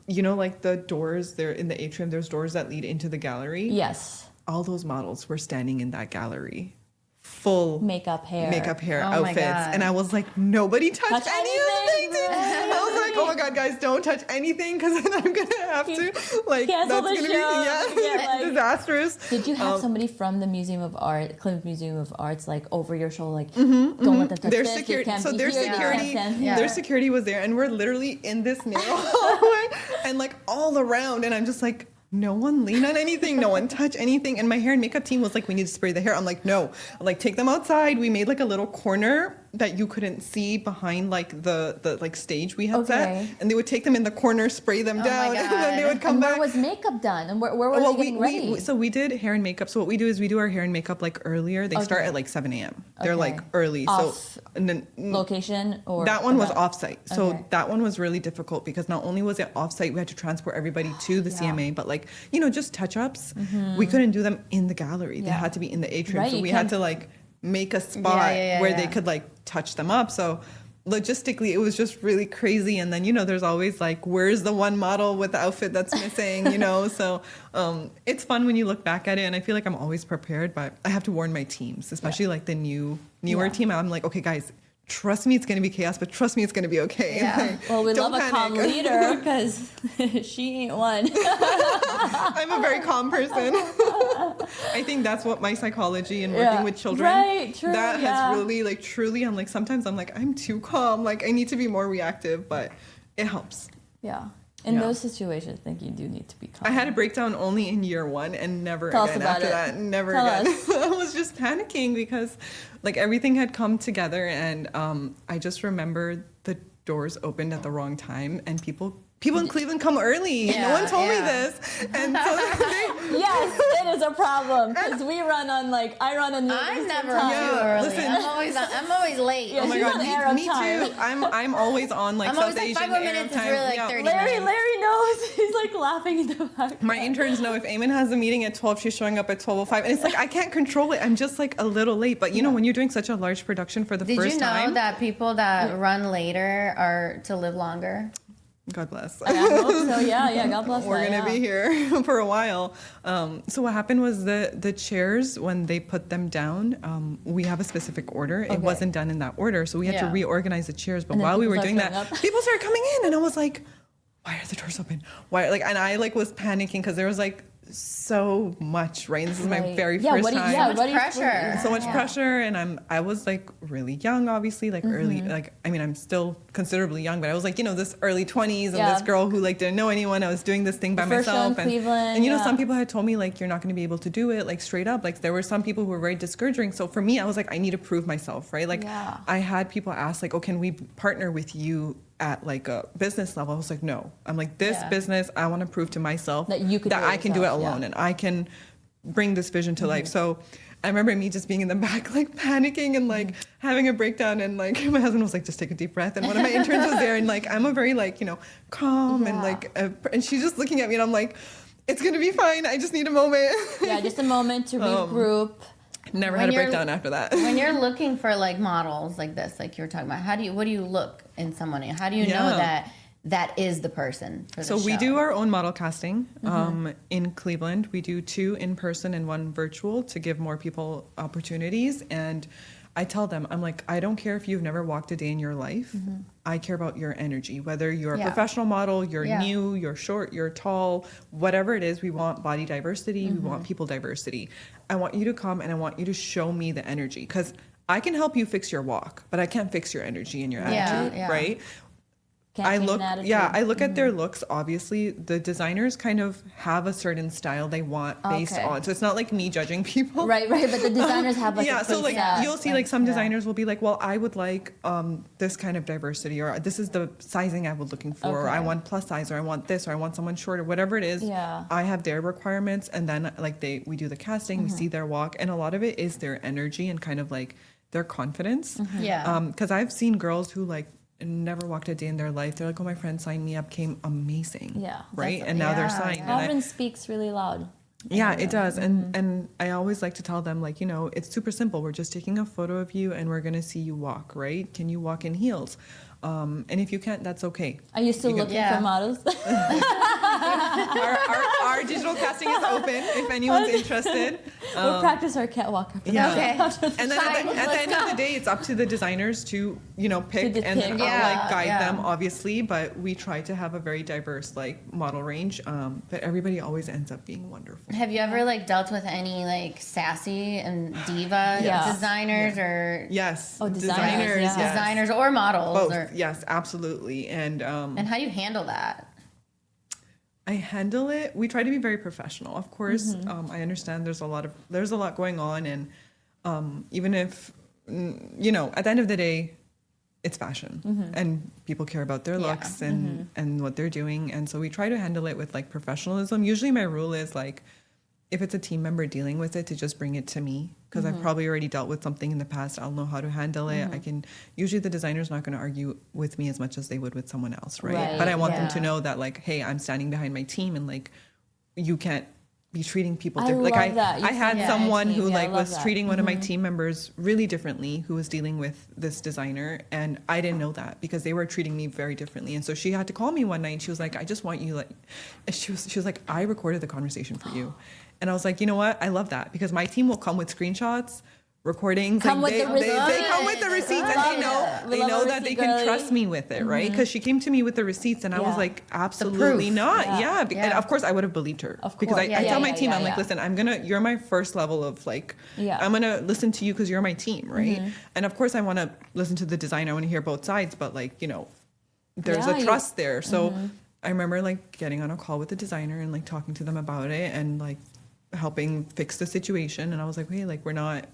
Speaker 2: You know, like the doors there in the atrium, there's doors that lead into the gallery.
Speaker 1: Yes.
Speaker 2: All those models were standing in that gallery. Full
Speaker 1: makeup, hair,
Speaker 2: outfits. And I was like, nobody touch any of the paintings. I was like, oh my God, guys, don't touch anything because then I'm going to have to, like,
Speaker 1: cancel
Speaker 2: that's
Speaker 1: the
Speaker 2: going
Speaker 1: show.
Speaker 2: to be like, disastrous.
Speaker 1: Did you have somebody from the Museum of Art, Cleveland Museum of Arts, like over your shoulder, like, don't let them touch this,
Speaker 2: security.
Speaker 1: you can't
Speaker 2: So
Speaker 1: be
Speaker 2: their
Speaker 1: here,
Speaker 2: their security was there, and we're literally in this narrow hallway and like all around, and I'm just like, no one lean on anything, no one touch anything. And my hair and makeup team was like, we need to spray the hair. I'm like, no, like take them outside. We made like a little corner that you couldn't see behind like the like stage we had set. And they would take them in the corner, spray them down, and then they would come back.
Speaker 1: Where was makeup done? And where were they getting ready?
Speaker 2: So we did hair and makeup. So what we do is we do our hair and makeup like earlier. They start at like 7 a.m. They're like early.
Speaker 1: Off
Speaker 2: and then
Speaker 1: location or
Speaker 2: that one was offsite. So that one was really difficult because not only was it offsite, we had to transport everybody to the CMA, but like, you know, just touch-ups. We couldn't do them in the gallery. They had to be in the atrium. So we had to like make a spot where they could like touch them up. So logistically, it was just really crazy. And then, you know, there's always like, where's the one model with the outfit that's missing, you know? So it's fun when you look back at it. And I feel like I'm always prepared, but I have to warn my teams, especially like the newer team. I'm like, okay, guys, trust me, it's going to be chaos, but trust me, it's going to be okay.
Speaker 3: Yeah.
Speaker 2: Like,
Speaker 1: well, we love a calm leader because she ain't one.
Speaker 2: I'm a very calm person. I think that's what my psychology and working with children, that has really like truly, I'm like, sometimes I'm like, I'm too calm. Like I need to be more reactive, but it helps.
Speaker 1: Yeah. In those situations, I think you do need to be calm.
Speaker 2: I had a breakdown only in year one and never
Speaker 1: Tell
Speaker 2: again after that. Never again. I was just panicking because like everything had come together and I just remember the doors opened at the wrong time and people in Cleveland come early. No one told me this. And so
Speaker 1: yes, it is a problem because I run on
Speaker 3: I'm never too early.
Speaker 2: Listen,
Speaker 3: I'm always late.
Speaker 2: Oh my God, me too. I'm always on like South Asian
Speaker 3: 5 more minutes is really like 30
Speaker 1: Larry
Speaker 3: minutes.
Speaker 1: knows. He's like laughing in the back.
Speaker 2: My interns know if Aimon has a meeting at 12, she's showing up at 12:05. And it's like, I can't control it. I'm just like a little late. But you know, when you're doing such a large production for the first time. Did you know
Speaker 3: that people that run later are to live longer?
Speaker 2: God bless.
Speaker 1: I hope so. Yeah. God bless.
Speaker 2: We're gonna be here for a while. So what happened was the chairs, when they put them down, we have a specific order. It wasn't done in that order, so we had to reorganize the chairs. But while we were doing that, people started coming in, and I was like, "Why are the doors open? Why?" Like, and I like was panicking because there was like so much, right? This is my very first time.
Speaker 3: So much pressure.
Speaker 2: So much pressure, and I was like really young, obviously, like early, like I mean, I'm still considerably young, but I was like, you know, this early 20s, and this girl who like didn't know anyone. I was doing this thing by myself, and you know, some people had told me like, you're not going to be able to do it, like straight up. Like there were some people who were very discouraging. So for me, I was like, I need to prove myself, right? Like I had people ask like, oh, can we partner with you at like a business level? I was like, no. I'm like, this business, I want to prove to myself that I can do it alone and I can bring this vision to life. So I remember me just being in the back, like panicking and like having a breakdown, and like my husband was like, just take a deep breath. And one of my interns was there, and like I'm a very like, you know, calm and like, and she's just looking at me, and I'm like, it's gonna be fine. I just need a moment.
Speaker 1: Just a moment to regroup.
Speaker 2: Never had a breakdown after that.
Speaker 3: When you're looking for like models like this, like you were talking about, what do you look in someone? How do you know that is the person for the
Speaker 2: So
Speaker 3: show?
Speaker 2: we do our own model casting in Cleveland. We do 2 in person and 1 virtual to give more people opportunities. And I tell them, I'm like, I don't care if you've never walked a day in your life. I care about your energy, whether you're a professional model, you're new, you're short, you're tall, whatever it is. We want body diversity. We want people diversity. I want you to come and I want you to show me the energy, because I can help you fix your walk, but I can't fix your energy and your attitude, right?
Speaker 1: Can't change an attitude.
Speaker 2: I look at their looks. Obviously, the designers kind of have a certain style they want based on. So it's not like me judging people,
Speaker 1: Right. But the designers have like a
Speaker 2: so like
Speaker 1: preset,
Speaker 2: you'll see like some designers will be like, well, I would like this kind of diversity, or this is the sizing I was looking for, or I want plus size, or I want this, or I want someone shorter, whatever it is.
Speaker 1: Yeah.
Speaker 2: I have their requirements, and then like we do the casting, we see their walk, and a lot of it is their energy and kind of like their confidence. Because I've seen girls who like never walked a day in their life. They're like, oh, my friend signed me up, came amazing.
Speaker 1: Yeah.
Speaker 2: Right. And now they're signed. And
Speaker 1: Confidence speaks really loud.
Speaker 2: yeah, it does. And I always like to tell them, like, you know, it's super simple. We're just taking a photo of you and we're going to see you walk, right? Can you walk in heels? And if you can't, that's okay.
Speaker 1: Are you still looking for models?
Speaker 2: Our digital casting is open if anyone's interested.
Speaker 1: We'll practice our catwalk.
Speaker 2: Yeah.
Speaker 3: Okay.
Speaker 2: And then at the end of the day, it's up to the designers to, you know, pick and
Speaker 1: pick.
Speaker 2: I'll like guide them, obviously. But we try to have a very diverse like model range. But everybody always ends up being wonderful.
Speaker 3: Have you ever like dealt with any like sassy and diva designers or
Speaker 2: Yes.
Speaker 1: Oh, designers,
Speaker 2: yes.
Speaker 3: designers or models?
Speaker 2: Both.
Speaker 3: Or,
Speaker 2: Yes, absolutely. And
Speaker 3: how do you handle that?
Speaker 2: I handle it. We try to be very professional. Of course, I understand there's a lot going on, and even if you know, at the end of the day, it's fashion, and people care about their looks and what they're doing, and so we try to handle it with like professionalism. Usually, my rule is like, if it's a team member dealing with it, to just bring it to me, because I've probably already dealt with something in the past. I'll know how to handle it. I can. Usually the designer's not going to argue with me as much as they would with someone else, right? But I want them to know that, like, hey, I'm standing behind my team, and like, you can't be treating people differently. Like I had someone who like was treating one of my team members really differently, who was dealing with this designer, and I didn't know that because they were treating me very differently. And so she had to call me one night and she was like, I just want you, like, she was like, I recorded the conversation for you. And I was like, you know what? I love that, because my team will come with screenshots, recordings. They come with the receipts, and they know that they can trust me with it, right? Because she came to me with the receipts, and I was like, absolutely not. And of course I would have believed her, because I tell my team, I'm like, listen, you're my first level of like, I'm gonna listen to you because you're my team, right? And of course I want to listen to the design. I want to hear both sides, but like, you know, there's a trust there. So I remember like getting on a call with the designer and like talking to them about it and like helping fix the situation. And I was like, hey, like we're not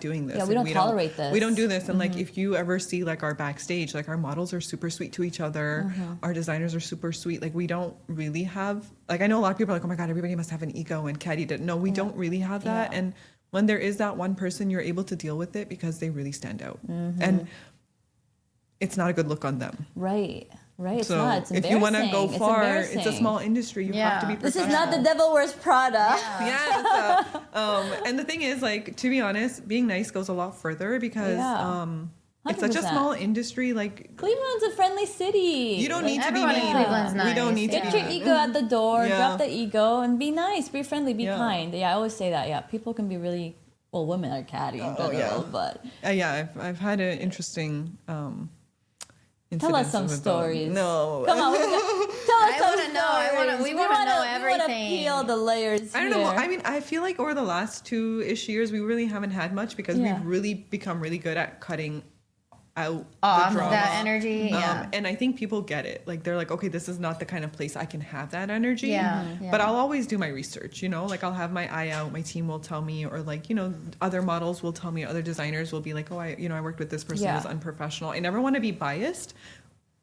Speaker 2: doing this.
Speaker 1: Yeah, we don't tolerate this.
Speaker 2: We don't do this. And like, if you ever see like our backstage, like our models are super sweet to each other. Our designers are super sweet. Like we don't really have, like, I know a lot of people are like, oh my God, everybody must have an ego, and Caddy did. No, we don't really have that. And when there is that one person, you're able to deal with it because they really stand out. And it's not a good look on them.
Speaker 1: Right. It's
Speaker 2: so
Speaker 1: not. It's
Speaker 2: if you want to go far,
Speaker 1: it's
Speaker 2: a small industry. You have to be professional.
Speaker 1: This is not the Devil Wears Prada.
Speaker 2: And the thing is, like, to be honest, being nice goes a lot further, because it's such a small industry. Like,
Speaker 1: Cleveland's a friendly city.
Speaker 2: You don't need to be mean.
Speaker 3: Cleveland's nice.
Speaker 2: We don't need to
Speaker 1: Get your ego at the door.
Speaker 2: Yeah.
Speaker 1: Drop the ego and be nice. Be friendly. Be kind. Yeah, I always say that. Yeah, people can be really. Well, women are catty in general, but
Speaker 2: I've had an interesting.
Speaker 1: Tell us some stories.
Speaker 2: No.
Speaker 1: Come on. Tell us some stories.
Speaker 3: We want to know everything.
Speaker 1: We want to peel the layers.
Speaker 2: I don't know. I mean, I feel like over the last 2-ish years, we really haven't had much, because we've really become really good at cutting out the drama.
Speaker 3: That energy.
Speaker 2: And I think people get it. Like, they're like, okay, this is not the kind of place I can have that energy. But I'll always do my research, you know, like I'll have my eye out. My team will tell me, or like, you know, other models will tell me, other designers will be like, oh, I worked with this person who was unprofessional. I never want to be biased,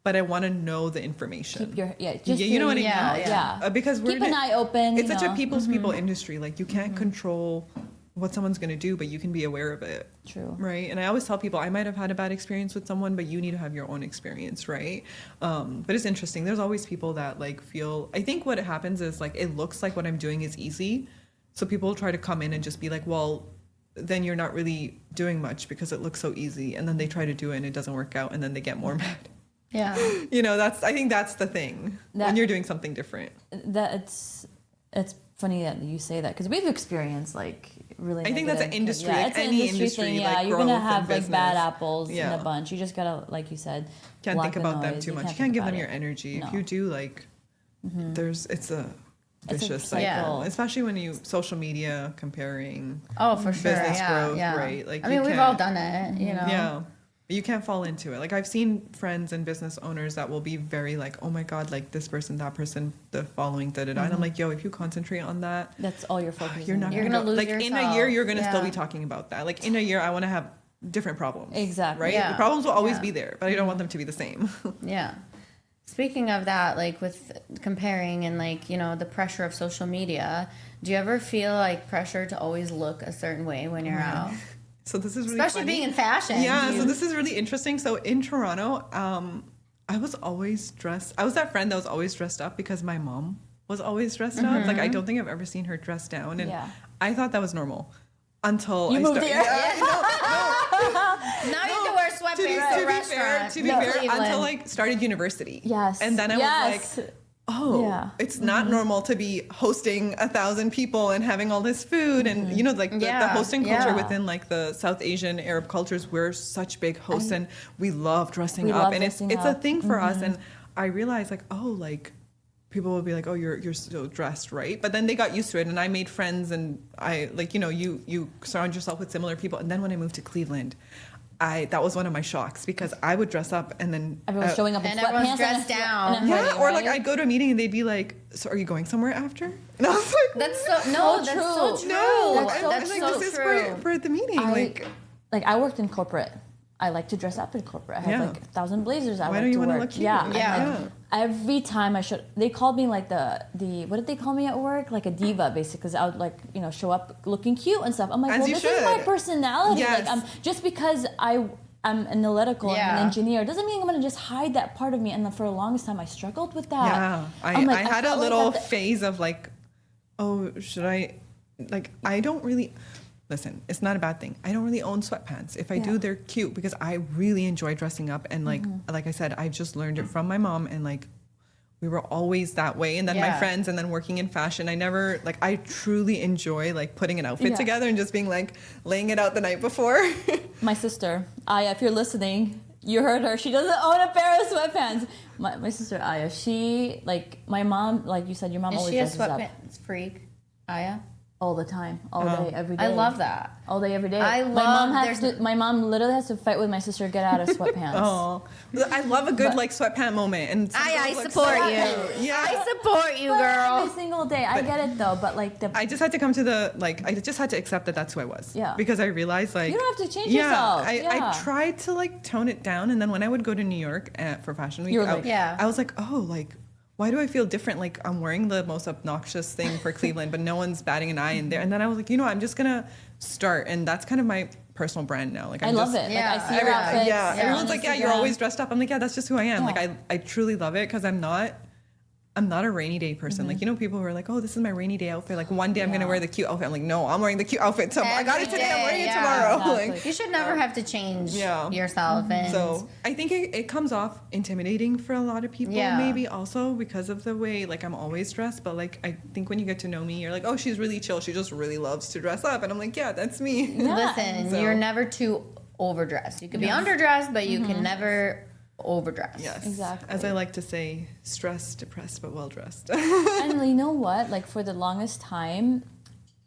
Speaker 2: but I want to know the information.
Speaker 1: Keep your
Speaker 2: you know what I mean? Because we're
Speaker 1: keep an eye open.
Speaker 2: It's such a people's people industry. Like, you can't control what someone's going to do, but you can be aware of it.
Speaker 1: True.
Speaker 2: Right. And I always tell people, I might have had a bad experience with someone, but you need to have your own experience. Right. But it's interesting. There's always people that like feel, I think what happens is like, it looks like what I'm doing is easy. So people try to come in and just be like, well, then you're not really doing much because it looks so easy. And then they try to do it and it doesn't work out. And then they get more mad.
Speaker 3: Yeah.
Speaker 2: You know, I think that's the thing when you're doing something different.
Speaker 1: That it's funny that you say that because we've experienced like really.
Speaker 2: I think that's an
Speaker 1: negative-
Speaker 2: industry,
Speaker 1: Yeah,
Speaker 2: like
Speaker 1: it's an
Speaker 2: any
Speaker 1: industry
Speaker 2: industry,
Speaker 1: thing. Yeah,
Speaker 2: like
Speaker 1: you're gonna
Speaker 2: growth
Speaker 1: have
Speaker 2: and
Speaker 1: like bad
Speaker 2: business.
Speaker 1: apples in
Speaker 2: Yeah.
Speaker 1: a bunch. You just gotta, like you said,
Speaker 2: Can't
Speaker 1: block
Speaker 2: think
Speaker 1: the
Speaker 2: about them
Speaker 1: noise.
Speaker 2: too much. You
Speaker 1: think
Speaker 2: can't give them
Speaker 1: about
Speaker 2: your
Speaker 1: it.
Speaker 2: energy.
Speaker 1: No.
Speaker 2: If you do, like, it's a
Speaker 1: It's a
Speaker 2: vicious
Speaker 1: cycle.
Speaker 2: cycle.
Speaker 3: Yeah.
Speaker 2: Especially when you social media comparing.
Speaker 3: Oh, for sure.
Speaker 2: Business
Speaker 3: Yeah.
Speaker 2: growth,
Speaker 3: yeah.
Speaker 2: right? Like,
Speaker 3: I
Speaker 2: you
Speaker 3: mean, we've all
Speaker 2: can't-
Speaker 3: done it, you know?
Speaker 2: Yeah. But you can't fall into it. Like I've seen friends and business owners that will be very like, oh my God, like this person, that person, the following, da da da. And I'm like, yo, if you concentrate on that,
Speaker 1: That's all you're focusing.
Speaker 2: you're not
Speaker 1: on.
Speaker 3: You're
Speaker 2: gonna
Speaker 3: gonna
Speaker 2: go.
Speaker 3: lose
Speaker 2: Like in a
Speaker 3: yourself.
Speaker 2: year, you're gonna still
Speaker 3: Yeah.
Speaker 2: be talking about that. Like in a year, I want to have different problems.
Speaker 1: Exactly.
Speaker 2: Right.
Speaker 3: Yeah.
Speaker 2: The problems will always
Speaker 3: Yeah.
Speaker 2: be there, but I don't want them to be the same.
Speaker 3: Yeah. Speaking of that, like with comparing and like, you know, the pressure of social media, do you ever feel like pressure to always look a certain way when you're out?
Speaker 2: So this is really
Speaker 3: Especially
Speaker 2: funny.
Speaker 3: being in fashion.
Speaker 2: Yeah,
Speaker 3: You-
Speaker 2: so this is really interesting. So in Toronto, I was always dressed. I was that friend that was always dressed up because my mom was always dressed up. Like I don't think I've ever seen her dressed down, and
Speaker 1: Yeah.
Speaker 2: I thought that was normal until
Speaker 1: You
Speaker 2: I
Speaker 1: moved
Speaker 2: started.
Speaker 1: here.
Speaker 3: now you have to wear sweatpants
Speaker 2: To be,
Speaker 3: to a
Speaker 2: to be fair,
Speaker 3: restaurant.
Speaker 2: to be
Speaker 3: in
Speaker 2: fair,
Speaker 3: Cleveland.
Speaker 2: until I started university.
Speaker 1: Yes.
Speaker 2: And then I was like, oh,
Speaker 1: Yeah.
Speaker 2: it's not normal to be hosting 1,000 people and having all this food. And, you know, like the
Speaker 3: Yeah,
Speaker 2: hosting culture
Speaker 3: yeah.
Speaker 2: within like the South Asian Arab cultures, we're such big hosts and we love dressing
Speaker 1: We
Speaker 2: up.
Speaker 1: love
Speaker 2: And
Speaker 1: dressing
Speaker 2: it's a
Speaker 1: up.
Speaker 2: thing for us. And I realized like, oh, like people will be like, oh, you're so dressed, right? But then they got used to it. And I made friends and I like, you know, you surround yourself with similar people. And then when I moved to Cleveland, that was one of my shocks because I would dress up and then
Speaker 1: Everyone's showing up in
Speaker 3: And
Speaker 1: sweatpants
Speaker 3: everyone's dressed
Speaker 1: and a-
Speaker 3: down.
Speaker 1: and a
Speaker 2: yeah,
Speaker 1: hoodie,
Speaker 2: or like
Speaker 1: right?
Speaker 2: I'd go to a meeting and they'd be like, "So are you going somewhere after?" And I was like,
Speaker 3: That's so no,
Speaker 1: So
Speaker 3: that's
Speaker 1: true.
Speaker 3: so true.
Speaker 2: "No,
Speaker 1: That's
Speaker 2: I'm
Speaker 1: so
Speaker 2: like,
Speaker 3: so
Speaker 2: this
Speaker 3: true.
Speaker 2: is for the meeting."
Speaker 1: like I worked in corporate. I like to dress up in corporate. I have
Speaker 2: Yeah.
Speaker 1: like 1,000 blazers. I
Speaker 2: Why
Speaker 1: like
Speaker 2: don't you
Speaker 1: to
Speaker 2: wanna
Speaker 1: wear.
Speaker 2: look cute?
Speaker 1: Yeah, and,
Speaker 3: Yeah.
Speaker 1: like, every time I should, they called me like the what did they call me at work? Like a diva, basically, because I would like show up looking cute and stuff. I'm like,
Speaker 2: As
Speaker 1: well,
Speaker 2: you
Speaker 1: this is my
Speaker 2: should.
Speaker 1: personality.
Speaker 2: Yes.
Speaker 1: Like just because I'm analytical and
Speaker 3: Yeah.
Speaker 1: an engineer doesn't mean I'm gonna just hide that part of me. And then for the longest time, I struggled with that.
Speaker 2: Yeah,
Speaker 1: I'm like,
Speaker 2: I had a
Speaker 1: felt like
Speaker 2: little
Speaker 1: at the-
Speaker 2: phase of like, oh, should I? Like, I don't really. Listen, it's not a bad thing. I don't really own sweatpants. If I
Speaker 1: Yeah.
Speaker 2: do, they're cute because I really enjoy dressing up. And like I said, I just learned it from my mom. And like, we were always that way. And then my
Speaker 3: Yeah.
Speaker 2: friends, and then working in fashion, I never like. I truly enjoy like putting an outfit
Speaker 1: Yeah.
Speaker 2: together and just being like laying it out the night before.
Speaker 1: My sister, Aya, if you're listening, you heard her. She doesn't own a pair of sweatpants. My sister, Aya, she, like, my mom, like you said, your mom
Speaker 3: Is
Speaker 1: always
Speaker 3: she a
Speaker 1: dresses up
Speaker 3: sweatpants freak? Aya?
Speaker 1: all the time, all day, every day.
Speaker 3: I love that.
Speaker 1: All day, every day.
Speaker 3: I
Speaker 1: my mom
Speaker 3: love-
Speaker 1: has to. My mom literally has to fight with my sister to get out of sweatpants.
Speaker 2: Oh, I love a good like sweatpant moment. And some
Speaker 3: I
Speaker 2: girls look
Speaker 3: support
Speaker 2: so-
Speaker 3: you.
Speaker 2: Yeah.
Speaker 3: I support you,
Speaker 1: But
Speaker 3: girl.
Speaker 1: every single day, I get it though. But like the
Speaker 2: I just had to come to the like. I just had to accept that that's who I was.
Speaker 1: Yeah.
Speaker 2: Because I realized like
Speaker 1: You don't have to change
Speaker 2: yeah,
Speaker 1: yourself.
Speaker 2: I
Speaker 1: Yeah.
Speaker 2: tried to like tone it down, and then when I would go to New York for Fashion Week,
Speaker 1: You were like-
Speaker 3: Yeah.
Speaker 2: I was like, oh, like why do I feel different? Like I'm wearing the most obnoxious thing for Cleveland, but no one's batting an eye in there. And then I was like, I'm just gonna start, and that's kind of my personal brand now. Like
Speaker 1: I
Speaker 2: I'm
Speaker 1: love
Speaker 2: just,
Speaker 1: it.
Speaker 3: Yeah.
Speaker 1: Like I see your
Speaker 3: Yeah.
Speaker 1: outfits.
Speaker 2: Yeah,
Speaker 3: Yeah.
Speaker 2: everyone's
Speaker 1: on
Speaker 2: like, yeah, you're
Speaker 1: Instagram.
Speaker 2: always dressed up. I'm like, yeah, that's just who I am.
Speaker 1: Yeah.
Speaker 2: Like I truly love it because I'm not a rainy day person. Like, people who are like, oh, this is my rainy day outfit. Like one day I'm going to
Speaker 1: Yeah.
Speaker 2: wear the cute outfit. I'm like, no, I'm wearing the cute outfit tomorrow. I got it
Speaker 3: Every
Speaker 2: today. I'm
Speaker 3: day,
Speaker 2: wearing it
Speaker 3: yeah.
Speaker 2: tomorrow.
Speaker 1: Exactly.
Speaker 2: Like,
Speaker 3: You should never have to change
Speaker 2: Yeah.
Speaker 3: yourself. And
Speaker 2: so I think it comes off intimidating for a lot of people,
Speaker 3: Yeah.
Speaker 2: maybe also because of the way like I'm always dressed. But like I think when you get to know me, you're like, oh, she's really chill. She just really loves to dress up, and I'm like, yeah, that's me.
Speaker 1: Yeah.
Speaker 3: listen,
Speaker 2: So-
Speaker 3: you're never too overdressed. You could be underdressed, but you can never overdress.
Speaker 2: Yes,
Speaker 1: Exactly.
Speaker 2: As I like to say, stressed, depressed, but well dressed.
Speaker 1: And you know what? Like for the longest time,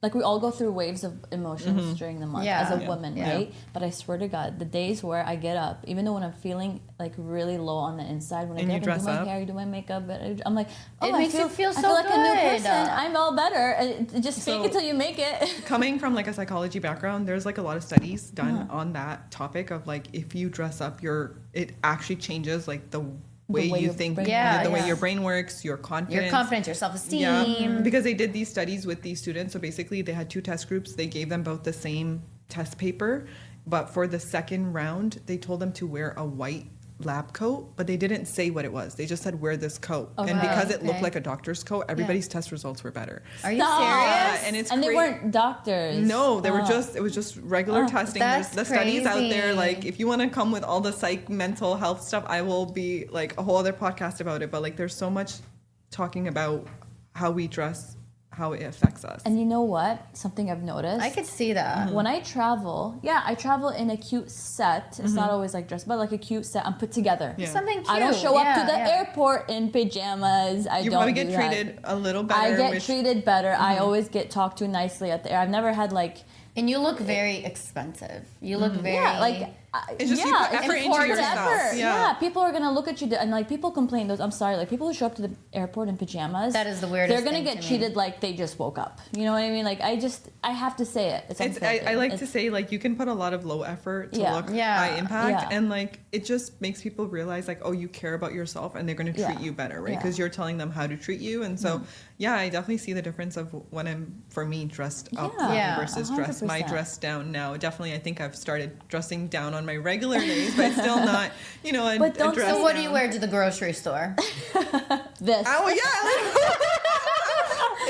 Speaker 1: like we all go through waves of emotions during the month
Speaker 3: Yeah.
Speaker 1: as a
Speaker 3: Yeah.
Speaker 1: woman,
Speaker 3: Yeah.
Speaker 1: right? But I swear to God, the days where I get up, even though when I'm feeling like really low on the inside, when I
Speaker 2: And
Speaker 1: get
Speaker 2: you
Speaker 1: up and do
Speaker 2: dress
Speaker 1: my
Speaker 2: up?
Speaker 1: hair, do my makeup, I'm like, oh,
Speaker 3: It
Speaker 1: I
Speaker 3: makes you feel
Speaker 1: I
Speaker 3: so
Speaker 1: feel like a new
Speaker 3: good.
Speaker 1: person. I'm all better. And just fake
Speaker 2: So-
Speaker 1: it till you make it.
Speaker 2: Coming from like a psychology background, there's like a lot of studies done
Speaker 1: Uh-huh.
Speaker 2: on that topic of like if you dress up, it actually changes like the way
Speaker 1: way
Speaker 2: you
Speaker 1: your
Speaker 2: think,
Speaker 1: brain
Speaker 3: works.
Speaker 2: the way
Speaker 3: Yeah.
Speaker 2: your brain works, your confidence.
Speaker 3: Your confidence, your self-esteem.
Speaker 2: Yeah, because they did these studies with these students. So basically, they had two test groups. They gave them both the same test paper, but for the second round, they told them to wear a white lab coat, but they didn't say what it was. They just said, wear this coat.
Speaker 1: Okay.
Speaker 2: And because it looked
Speaker 3: Okay.
Speaker 2: like a doctor's coat, everybody's test results were better.
Speaker 3: Are you
Speaker 1: Stop.
Speaker 3: serious?
Speaker 2: And it's
Speaker 1: And they
Speaker 2: cra-
Speaker 1: weren't doctors.
Speaker 2: No, they were
Speaker 1: Oh.
Speaker 2: just, it was just regular testing. There's
Speaker 3: that's
Speaker 2: the studies out there.
Speaker 3: crazy.
Speaker 2: Like, if you want to come with all the psych, mental health stuff, I will be like a whole other podcast about it. But like, there's so much talking about how we dress, how it affects us.
Speaker 1: And you know what? Something I've noticed.
Speaker 3: I could see that.
Speaker 1: When I travel, I travel in a cute set. It's not always like dressed, but like a cute set. I'm put together.
Speaker 2: Yeah.
Speaker 3: Something cute.
Speaker 1: I don't show up to
Speaker 3: Yeah,
Speaker 1: the
Speaker 3: yeah.
Speaker 1: airport in pajamas. I
Speaker 2: You
Speaker 1: don't
Speaker 2: probably
Speaker 1: do
Speaker 2: get
Speaker 1: that.
Speaker 2: treated a little better.
Speaker 1: I get
Speaker 2: which-
Speaker 1: treated better. I always get talked to nicely at the air. I've never had like
Speaker 3: And you look very expensive. You look very
Speaker 2: It's just you put
Speaker 1: it's
Speaker 2: effort into
Speaker 1: important
Speaker 2: yourself.
Speaker 1: effort.
Speaker 2: Yeah.
Speaker 1: People are gonna look at you and like people complain. Those I'm sorry, like people who show up to the airport in pajamas.
Speaker 3: That is the weirdest
Speaker 1: They're gonna
Speaker 3: thing
Speaker 1: get
Speaker 3: to me.
Speaker 1: treated like they just woke up. You know what I mean? Like I have to say it. It's
Speaker 2: It's,
Speaker 1: unfiltered.
Speaker 2: I like to
Speaker 1: It's-
Speaker 2: say like you can put a lot of low effort to
Speaker 1: Yeah.
Speaker 2: look
Speaker 3: Yeah.
Speaker 2: high impact,
Speaker 1: Yeah.
Speaker 2: and like it just makes people realize like, oh, you care about yourself, and they're going to treat
Speaker 1: Yeah.
Speaker 2: you better, right?
Speaker 1: Yeah.
Speaker 2: Because you're telling them how to treat you, and so I definitely see the difference of when I'm for me dressed up
Speaker 1: Yeah.
Speaker 3: Yeah,
Speaker 2: versus dress my
Speaker 1: 100%.
Speaker 2: dress down now. Definitely, I think I've started dressing down on my regular days, but still not, a,
Speaker 1: But don't-
Speaker 2: a dress
Speaker 3: So what do you
Speaker 2: down.
Speaker 3: wear to the grocery store?
Speaker 1: this.
Speaker 2: Oh yeah.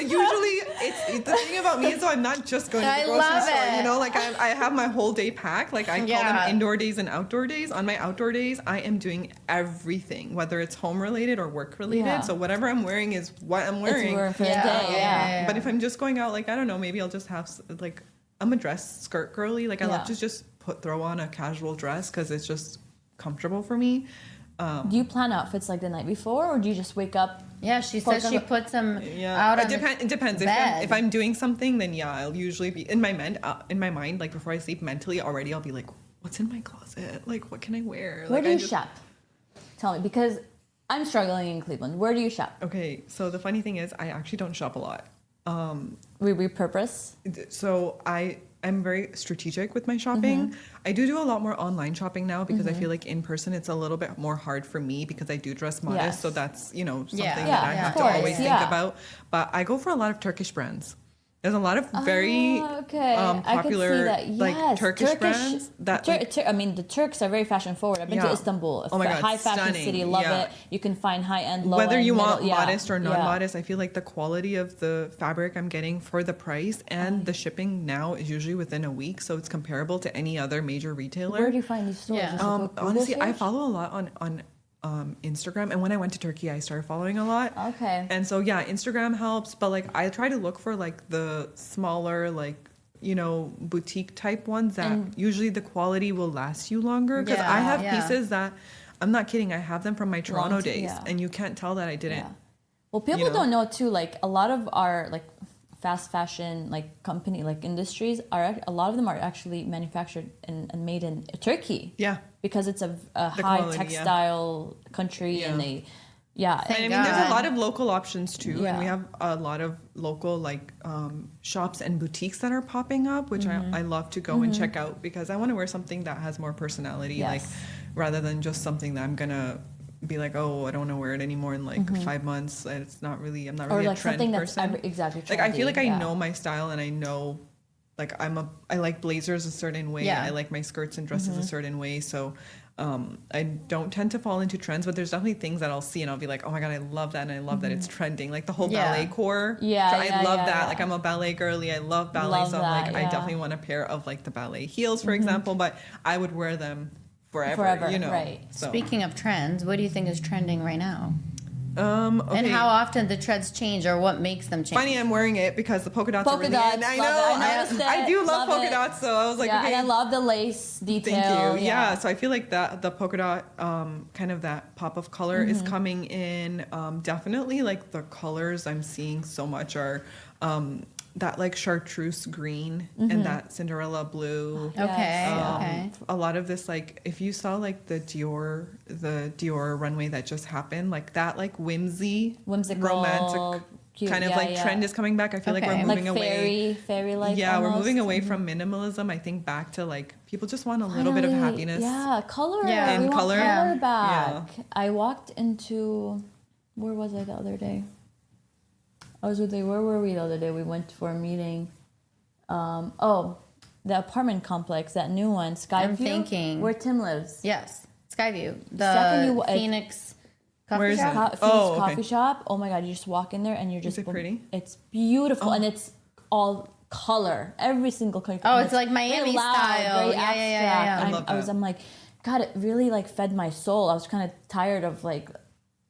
Speaker 2: Usually, it's the thing about me is so I'm not just going to
Speaker 3: I
Speaker 2: the grocery
Speaker 3: love
Speaker 2: store.
Speaker 3: it.
Speaker 2: Like I have my whole day packed. Like I call
Speaker 3: Yeah.
Speaker 2: them indoor days and outdoor days. On my outdoor days, I am doing everything, whether it's home related or work related.
Speaker 1: Yeah.
Speaker 2: So whatever I'm wearing is what I'm
Speaker 1: It's
Speaker 2: wearing.
Speaker 1: wearing for
Speaker 3: Yeah,
Speaker 1: the day.
Speaker 3: yeah.
Speaker 2: But if I'm just going out, like I don't know, maybe I'll just have like I'm a dress skirt girly. Like I love
Speaker 1: Yeah.
Speaker 2: to just throw on a casual dress because it's just comfortable for me.
Speaker 1: Do you plan outfits like the night before, or do you just wake up?
Speaker 3: Yeah, she says she puts them
Speaker 2: Yeah,
Speaker 3: out on
Speaker 2: it depends.
Speaker 3: bed.
Speaker 2: If I'm doing something, then I'll usually be in my mind, like before I sleep mentally already, I'll be like, what's in my closet? Like, what can I wear?
Speaker 1: Where
Speaker 2: Like,
Speaker 1: do you
Speaker 2: just-
Speaker 1: shop? Tell me, because I'm struggling in Cleveland. Where do you shop?
Speaker 2: Okay, so the funny thing is, I actually don't shop a lot.
Speaker 1: We repurpose.
Speaker 2: So I'm very strategic with my shopping. I do a lot more online shopping now because I feel like in person it's a little bit more hard for me because I do dress modest.
Speaker 1: Yes.
Speaker 2: So that's, something
Speaker 3: Yeah.
Speaker 2: that
Speaker 1: Yeah,
Speaker 2: I
Speaker 1: of
Speaker 2: have
Speaker 1: course,
Speaker 2: to always think
Speaker 1: yeah.
Speaker 2: about. But I go for a lot of Turkish brands. There's a lot of very
Speaker 1: Okay, I could
Speaker 2: popular
Speaker 1: see that. Yes.
Speaker 2: like Turkish brands that like,
Speaker 1: I mean, the Turks are very fashion forward. I've been to
Speaker 2: Yeah.
Speaker 1: Istanbul.
Speaker 2: Oh my God,
Speaker 1: high fashion
Speaker 2: stunning.
Speaker 1: city. Love
Speaker 2: Yeah.
Speaker 1: it. You can find high end, low
Speaker 2: whether
Speaker 1: end,
Speaker 2: you want
Speaker 1: middle- yeah,
Speaker 2: modest or
Speaker 1: yeah.
Speaker 2: non-modest, I feel like the quality of the fabric I'm getting for the price and the shipping now is usually within a week, so it's comparable to any other major retailer.
Speaker 1: Where do you find these stores?
Speaker 3: Yeah.
Speaker 1: Just like a Google
Speaker 2: Honestly, I
Speaker 1: search?
Speaker 2: follow a lot on Instagram, and when I went to Turkey, I started following a lot.
Speaker 1: Okay.
Speaker 2: And so Instagram helps, but like I try to look for like the smaller like boutique type ones that usually the quality will last you longer because I have
Speaker 3: Yeah.
Speaker 2: pieces that I'm not kidding. I have them from my Toronto
Speaker 1: Long-
Speaker 2: days,
Speaker 1: yeah.
Speaker 2: and you can't tell that I didn't.
Speaker 1: Yeah. Well, people
Speaker 2: know?
Speaker 1: don't know too. Like a lot of our like fast fashion like company like industries are a lot of them are actually manufactured and made in Turkey.
Speaker 2: Yeah.
Speaker 1: Because it's a
Speaker 2: The
Speaker 1: high
Speaker 2: quality, yeah.
Speaker 1: textile country and
Speaker 2: Yeah.
Speaker 1: they
Speaker 2: And I mean,
Speaker 3: God.
Speaker 2: there's a lot of local options too,
Speaker 1: Yeah.
Speaker 2: and we have a lot of local like shops and boutiques that are popping up, which I love to go and check out because I want to wear something that has more personality,
Speaker 1: Yes.
Speaker 2: like rather than just something that I'm gonna be like, oh, I don't want to wear it anymore in like 5 months. And it's not really, I'm not
Speaker 1: or
Speaker 2: really
Speaker 1: like
Speaker 2: a trend
Speaker 1: something that's
Speaker 2: person.
Speaker 1: exactly
Speaker 2: Like I feel
Speaker 1: trendy,
Speaker 2: like I
Speaker 1: yeah.
Speaker 2: know my style and I know, like I like blazers a certain way.
Speaker 3: Yeah.
Speaker 2: I like my skirts and dresses a certain way. So. I don't tend to fall into trends, but there's definitely things that I'll see and I'll be like, oh my God, I love that. And I love that it's trending. Like the whole
Speaker 3: Yeah.
Speaker 2: ballet core.
Speaker 1: Yeah,
Speaker 2: So I
Speaker 1: yeah,
Speaker 2: love
Speaker 1: yeah,
Speaker 2: that.
Speaker 1: yeah.
Speaker 2: Like I'm a ballet girly. I love ballet.
Speaker 1: Love
Speaker 2: so I'm like,
Speaker 1: that,
Speaker 2: I
Speaker 1: yeah.
Speaker 2: definitely want a pair of like the ballet heels, for example, but I would wear them forever,
Speaker 1: Forever,
Speaker 2: you know.
Speaker 1: right.
Speaker 2: So,
Speaker 3: Speaking of trends, what do you think is trending right now?
Speaker 2: okay.
Speaker 3: And how often the trends change or what makes them change?
Speaker 2: Funny, I'm wearing it because the polka dots
Speaker 1: Polka
Speaker 2: are really
Speaker 1: dots,
Speaker 2: in. I
Speaker 1: love
Speaker 2: know.
Speaker 1: it. I noticed
Speaker 2: I
Speaker 1: it.
Speaker 2: do love polka
Speaker 1: it.
Speaker 2: dots, so I was like,
Speaker 1: yeah,
Speaker 2: okay.
Speaker 1: and I love the lace detail.
Speaker 2: Thank you. Yeah. So I feel like that the polka dot, kind of that pop of color is coming in. Definitely, like the colors I'm seeing so much are that like chartreuse green and that Cinderella blue.
Speaker 3: Okay,
Speaker 1: Yes.
Speaker 3: okay.
Speaker 2: A lot of this, like if you saw like the Dior runway that just happened, like that like
Speaker 1: Whimsical,
Speaker 2: romantic
Speaker 1: cute,
Speaker 2: kind of
Speaker 1: yeah,
Speaker 2: like
Speaker 1: yeah.
Speaker 2: trend is coming back. I feel like
Speaker 3: Okay.
Speaker 2: we're
Speaker 1: Like
Speaker 2: moving away.
Speaker 1: fairy like.
Speaker 2: Yeah, we're
Speaker 1: almost.
Speaker 2: moving away from minimalism. I think back to like people just want a little bit of
Speaker 1: Finally,
Speaker 2: happiness.
Speaker 1: Yeah, color.
Speaker 3: Yeah.
Speaker 1: We
Speaker 2: And
Speaker 1: want
Speaker 2: color.
Speaker 1: color
Speaker 3: Yeah.
Speaker 1: back. I walked into, where was I the other day? Where were we the other day? We went for a meeting. The apartment complex, that new one, Skyview.
Speaker 3: I'm thinking.
Speaker 1: Where Tim lives.
Speaker 3: Yes. Skyview,
Speaker 1: Second
Speaker 3: the
Speaker 1: you-
Speaker 3: Phoenix coffee
Speaker 2: Where is
Speaker 3: shop.
Speaker 2: it?
Speaker 1: Phoenix
Speaker 2: Oh, okay.
Speaker 1: coffee shop. Oh my god, you just walk in there and you're just
Speaker 2: it pretty?
Speaker 1: It's beautiful and it's all color, every single color.
Speaker 3: Oh,
Speaker 1: And
Speaker 3: it's like Miami
Speaker 1: very loud,
Speaker 3: style.
Speaker 1: very
Speaker 3: Yeah, yeah, yeah,
Speaker 1: abstract.
Speaker 3: yeah, yeah.
Speaker 2: I love that.
Speaker 1: I'm like, God, it really like fed my soul. I was kind of tired of like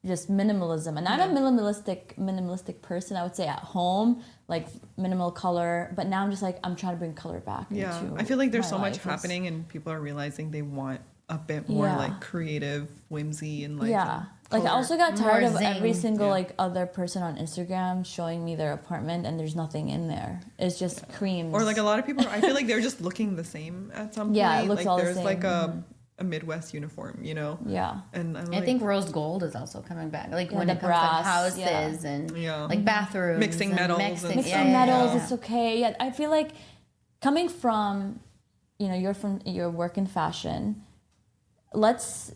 Speaker 1: just minimalism, and I'm a minimalistic person. I would say at home, like minimal color, but now I'm just like I'm trying to bring color back.
Speaker 2: Yeah,
Speaker 1: into
Speaker 2: I feel like there's
Speaker 1: my
Speaker 2: so much
Speaker 1: life.
Speaker 2: happening, and people are realizing they want a bit more
Speaker 1: Yeah.
Speaker 2: like creative whimsy and like
Speaker 1: Yeah. Like I
Speaker 2: color.
Speaker 1: also got tired
Speaker 3: More
Speaker 1: of every
Speaker 3: zing.
Speaker 1: single
Speaker 2: Yeah.
Speaker 1: like other person on Instagram showing me their apartment and there's nothing in there. It's just creams.
Speaker 2: Or like a lot of people, I feel like they're just looking the same at some point.
Speaker 1: Yeah, it looks
Speaker 2: like
Speaker 1: all the
Speaker 2: there's
Speaker 1: same.
Speaker 2: like a Midwest uniform, you know.
Speaker 1: Yeah.
Speaker 2: And I'm
Speaker 3: I
Speaker 2: like,
Speaker 3: think rose gold is also coming back. Like when
Speaker 1: the
Speaker 3: it comes
Speaker 1: brass,
Speaker 3: to houses
Speaker 1: yeah.
Speaker 3: and
Speaker 2: Yeah.
Speaker 3: like bathrooms,
Speaker 2: Mixing
Speaker 3: and
Speaker 2: metals and
Speaker 3: mixing,
Speaker 2: stuff.
Speaker 1: Mixing
Speaker 3: yeah, yeah,
Speaker 1: metals,
Speaker 3: yeah.
Speaker 1: it's okay. Yeah, I feel like coming from, you know, your work in fashion. Let's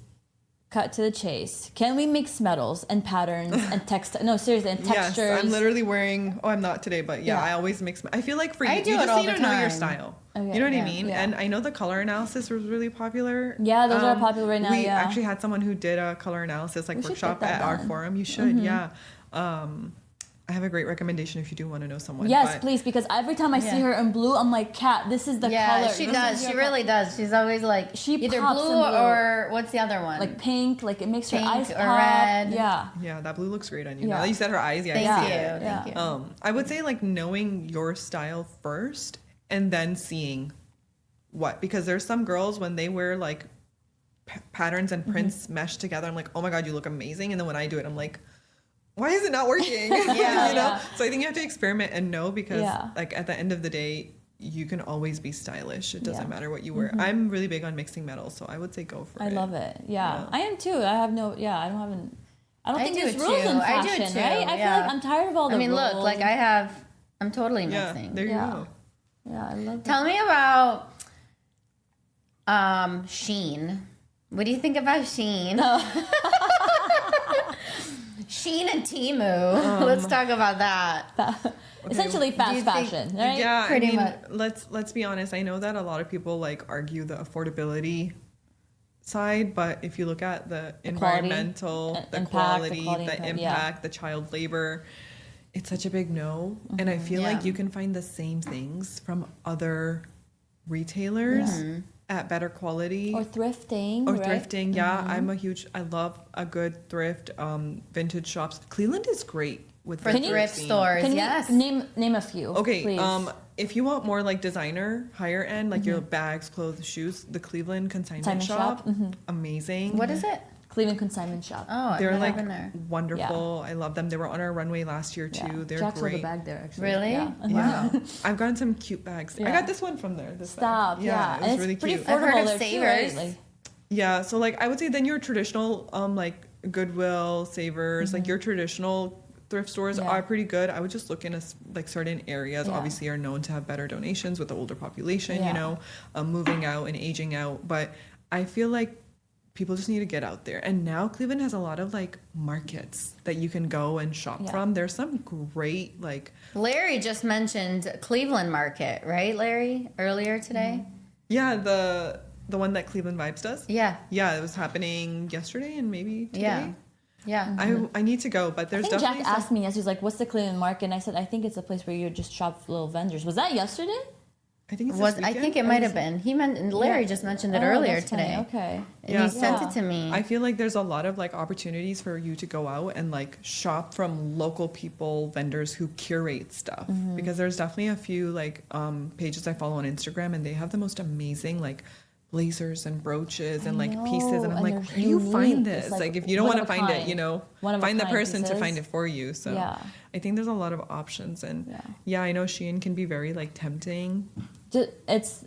Speaker 1: cut to the chase. Can we mix metals and patterns and text? No, seriously, and textures.
Speaker 2: yes, I'm literally wearing. Oh, I'm not today, but yeah,
Speaker 1: Yeah.
Speaker 2: I always mix. I feel like for you,
Speaker 3: I do
Speaker 2: you
Speaker 3: it
Speaker 2: just
Speaker 3: all
Speaker 2: need
Speaker 3: the
Speaker 2: to know your
Speaker 3: time.
Speaker 2: style.
Speaker 1: Okay,
Speaker 2: You know what
Speaker 1: yeah,
Speaker 2: I mean?
Speaker 1: yeah.
Speaker 2: And I know the color analysis was really popular.
Speaker 1: Yeah, those are popular right now,
Speaker 2: We
Speaker 1: yeah.
Speaker 2: actually had someone who did a color analysis like
Speaker 1: We should
Speaker 2: workshop
Speaker 1: get that
Speaker 2: at our
Speaker 1: done.
Speaker 2: forum. You should, yeah. I have a great recommendation if you do want to know someone.
Speaker 1: Yes,
Speaker 2: but-
Speaker 1: please, because every time I see
Speaker 3: Yeah.
Speaker 1: her in blue, I'm like, Kat, this is the
Speaker 3: Yeah,
Speaker 1: color.
Speaker 3: she
Speaker 1: This
Speaker 3: does.
Speaker 1: is
Speaker 3: She
Speaker 1: your
Speaker 3: really does. She's always like
Speaker 1: She
Speaker 3: either
Speaker 1: pops in
Speaker 3: blue
Speaker 1: blue.
Speaker 3: or what's the other one?
Speaker 1: like pink, like it makes her
Speaker 3: Pink
Speaker 1: eyes
Speaker 3: or
Speaker 1: pop.
Speaker 3: red.
Speaker 1: Yeah.
Speaker 2: Yeah, that blue looks great on you.
Speaker 1: Yeah.
Speaker 2: Now that you said her eyes, yeah,
Speaker 3: thank
Speaker 2: I
Speaker 3: you,
Speaker 2: see it.
Speaker 1: Yeah.
Speaker 3: thank you.
Speaker 2: I would say like knowing your style first and then seeing what, because there's some girls when they wear like patterns and prints meshed together, I'm like, oh my God, you look amazing. And then when I do it, I'm like, why is it not working?
Speaker 3: Yeah.
Speaker 2: you know?
Speaker 1: Yeah.
Speaker 2: So I think you have to experiment and know because
Speaker 1: Yeah.
Speaker 2: like at the end of the day, you can always be stylish. It doesn't
Speaker 1: Yeah.
Speaker 2: matter what you wear. I'm really big on mixing metals, so I would say go for it.
Speaker 1: I love it. Yeah.
Speaker 2: Yeah.
Speaker 1: I am too. I have no, yeah, I don't have an, I don't
Speaker 3: I
Speaker 1: think
Speaker 3: do
Speaker 1: there's
Speaker 3: it
Speaker 1: rules
Speaker 3: too.
Speaker 1: in
Speaker 3: I do it
Speaker 1: fashion,
Speaker 3: too,
Speaker 1: right? I feel
Speaker 3: yeah.
Speaker 1: like I'm tired of all the
Speaker 3: I mean, look,
Speaker 1: rules.
Speaker 3: like I'm totally
Speaker 2: Yeah,
Speaker 3: mixing.
Speaker 2: there you
Speaker 1: Yeah.
Speaker 2: go.
Speaker 1: Yeah, I love
Speaker 3: Tell me about Shein. What do you think about Shein? Shein and Temu. Let's talk about that.
Speaker 1: Essentially
Speaker 3: Do
Speaker 1: fast
Speaker 3: you think-
Speaker 1: fashion, right?
Speaker 2: Yeah,
Speaker 3: Pretty
Speaker 2: I mean,
Speaker 3: much.
Speaker 2: let's be honest. I know that a lot of people like argue the affordability side, but if you look at the
Speaker 1: quality,
Speaker 2: environmental, the
Speaker 1: impact,
Speaker 2: quality,
Speaker 1: the
Speaker 2: the
Speaker 1: impact,
Speaker 2: impact,
Speaker 1: yeah.
Speaker 2: the child labor, it's such a big no. And I feel
Speaker 3: Yeah.
Speaker 2: like you can find the same things from other retailers at better quality.
Speaker 1: Or thrifting.
Speaker 2: Or
Speaker 1: right?
Speaker 2: thrifting, yeah. I love a good thrift, vintage shops. Cleveland is great with
Speaker 3: For
Speaker 2: the
Speaker 3: thrift
Speaker 2: scene.
Speaker 3: stores,
Speaker 1: Can
Speaker 3: yes.
Speaker 1: you name a few?
Speaker 2: Okay,
Speaker 1: please.
Speaker 2: if you want more like designer, higher end, like your bags, clothes, shoes, the Cleveland Consignment
Speaker 1: Consignment
Speaker 2: Shop, amazing.
Speaker 3: What is it?
Speaker 1: Cleveland Consignment Shop.
Speaker 3: Oh, I've
Speaker 2: They're
Speaker 3: never
Speaker 2: like
Speaker 3: been there.
Speaker 2: wonderful. I love them. They were on our runway last year too.
Speaker 1: Yeah.
Speaker 2: They're
Speaker 1: Jack sold
Speaker 2: great.
Speaker 1: a bag there, actually.
Speaker 3: Really?
Speaker 1: Yeah.
Speaker 2: Yeah, I've gotten some cute bags. I
Speaker 1: Yeah.
Speaker 2: got this one from there. This
Speaker 1: Stop.
Speaker 2: bag.
Speaker 1: Yeah.
Speaker 2: it
Speaker 1: And
Speaker 2: was really
Speaker 1: it's pretty
Speaker 2: cute.
Speaker 3: I've heard
Speaker 1: affordable
Speaker 3: of
Speaker 1: there too, right?
Speaker 3: Savers.
Speaker 1: Like,
Speaker 2: Yeah, so like I would say then your traditional like Goodwill, Savers, like your traditional thrift stores
Speaker 1: Yeah.
Speaker 2: are pretty good. I would just look in like certain areas
Speaker 1: Yeah.
Speaker 2: obviously are known to have better donations with the older population,
Speaker 1: Yeah.
Speaker 2: you know, moving out and aging out. But I feel like people just need to get out there. And now Cleveland has a lot of like markets that you can go and shop
Speaker 1: Yeah.
Speaker 2: from. There's some great like
Speaker 3: Larry just mentioned Cleveland Market, right, Larry, earlier today?
Speaker 2: yeah, the one that Cleveland Vibes does.
Speaker 3: Yeah.
Speaker 2: Yeah, it was happening yesterday and maybe today.
Speaker 3: Yeah. Yeah.
Speaker 2: I need to go, but
Speaker 1: I
Speaker 2: there's
Speaker 1: think
Speaker 2: definitely
Speaker 1: Jack asked me, yes, he was like, what's the Cleveland Market? And I said, I think it's a place where you just shop for little vendors. Was that yesterday?
Speaker 2: I think it's
Speaker 3: Was
Speaker 2: this
Speaker 3: I think
Speaker 2: weekend.
Speaker 3: it might have been. He meant Larry just mentioned it
Speaker 1: Oh,
Speaker 3: earlier
Speaker 1: that's funny.
Speaker 3: today.
Speaker 1: Okay.
Speaker 3: And
Speaker 2: Yeah.
Speaker 3: he sent
Speaker 1: Yeah.
Speaker 3: it to me.
Speaker 2: I feel like there's a lot of like opportunities for you to go out and like shop from local people, vendors who curate stuff.
Speaker 1: Mm-hmm.
Speaker 2: Because there's definitely a few like pages I follow on Instagram and they have the most amazing like blazers and brooches and like pieces and I'm
Speaker 1: and
Speaker 2: like,
Speaker 1: they're
Speaker 2: where do you find
Speaker 1: unique.
Speaker 2: this?
Speaker 1: It's
Speaker 2: Like,
Speaker 1: like
Speaker 2: if you don't want
Speaker 1: one
Speaker 2: to
Speaker 1: of a
Speaker 2: find it,
Speaker 1: kind.
Speaker 2: you know,
Speaker 1: One of a
Speaker 2: find the
Speaker 1: kind
Speaker 2: person to
Speaker 1: pieces.
Speaker 2: find it for you. So
Speaker 1: Yeah.
Speaker 2: I think there's a lot of options and yeah, I know Shein can be very like tempting.
Speaker 1: It's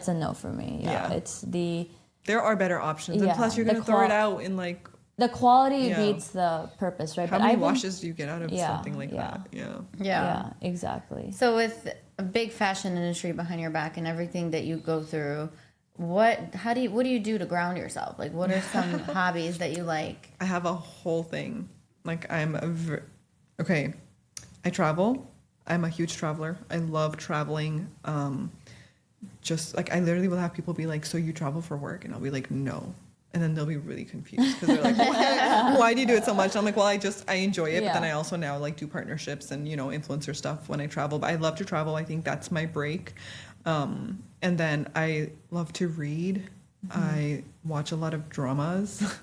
Speaker 1: a no for me. Yeah.
Speaker 2: Yeah.
Speaker 1: It's the
Speaker 2: There are better options. And
Speaker 1: Yeah,
Speaker 2: plus you're
Speaker 1: the
Speaker 2: gonna throw it
Speaker 1: qual-
Speaker 2: out in like
Speaker 1: quality
Speaker 2: Yeah.
Speaker 1: beats the purpose, right?
Speaker 2: how many
Speaker 1: I've been-
Speaker 2: washes do you get out of
Speaker 1: Yeah,
Speaker 2: something like
Speaker 1: yeah.
Speaker 2: that? Yeah.
Speaker 3: yeah.
Speaker 1: Yeah, exactly.
Speaker 3: So with a big fashion industry behind your back and everything that you go through, what do you do to ground yourself? Like what are some hobbies that you like?
Speaker 2: I have a whole thing. Like okay. I travel. I'm a huge traveler. I love traveling. Just like I literally will have people be like, "So you travel for work?" And I'll be like, "No, And then they'll be really confused because they're like, why do you do it so much? I'm like, well, I enjoy it. But then I also now like do partnerships and, influencer stuff when I travel. But I love to travel. I think that's my break. And then I love to read. I watch a lot of dramas,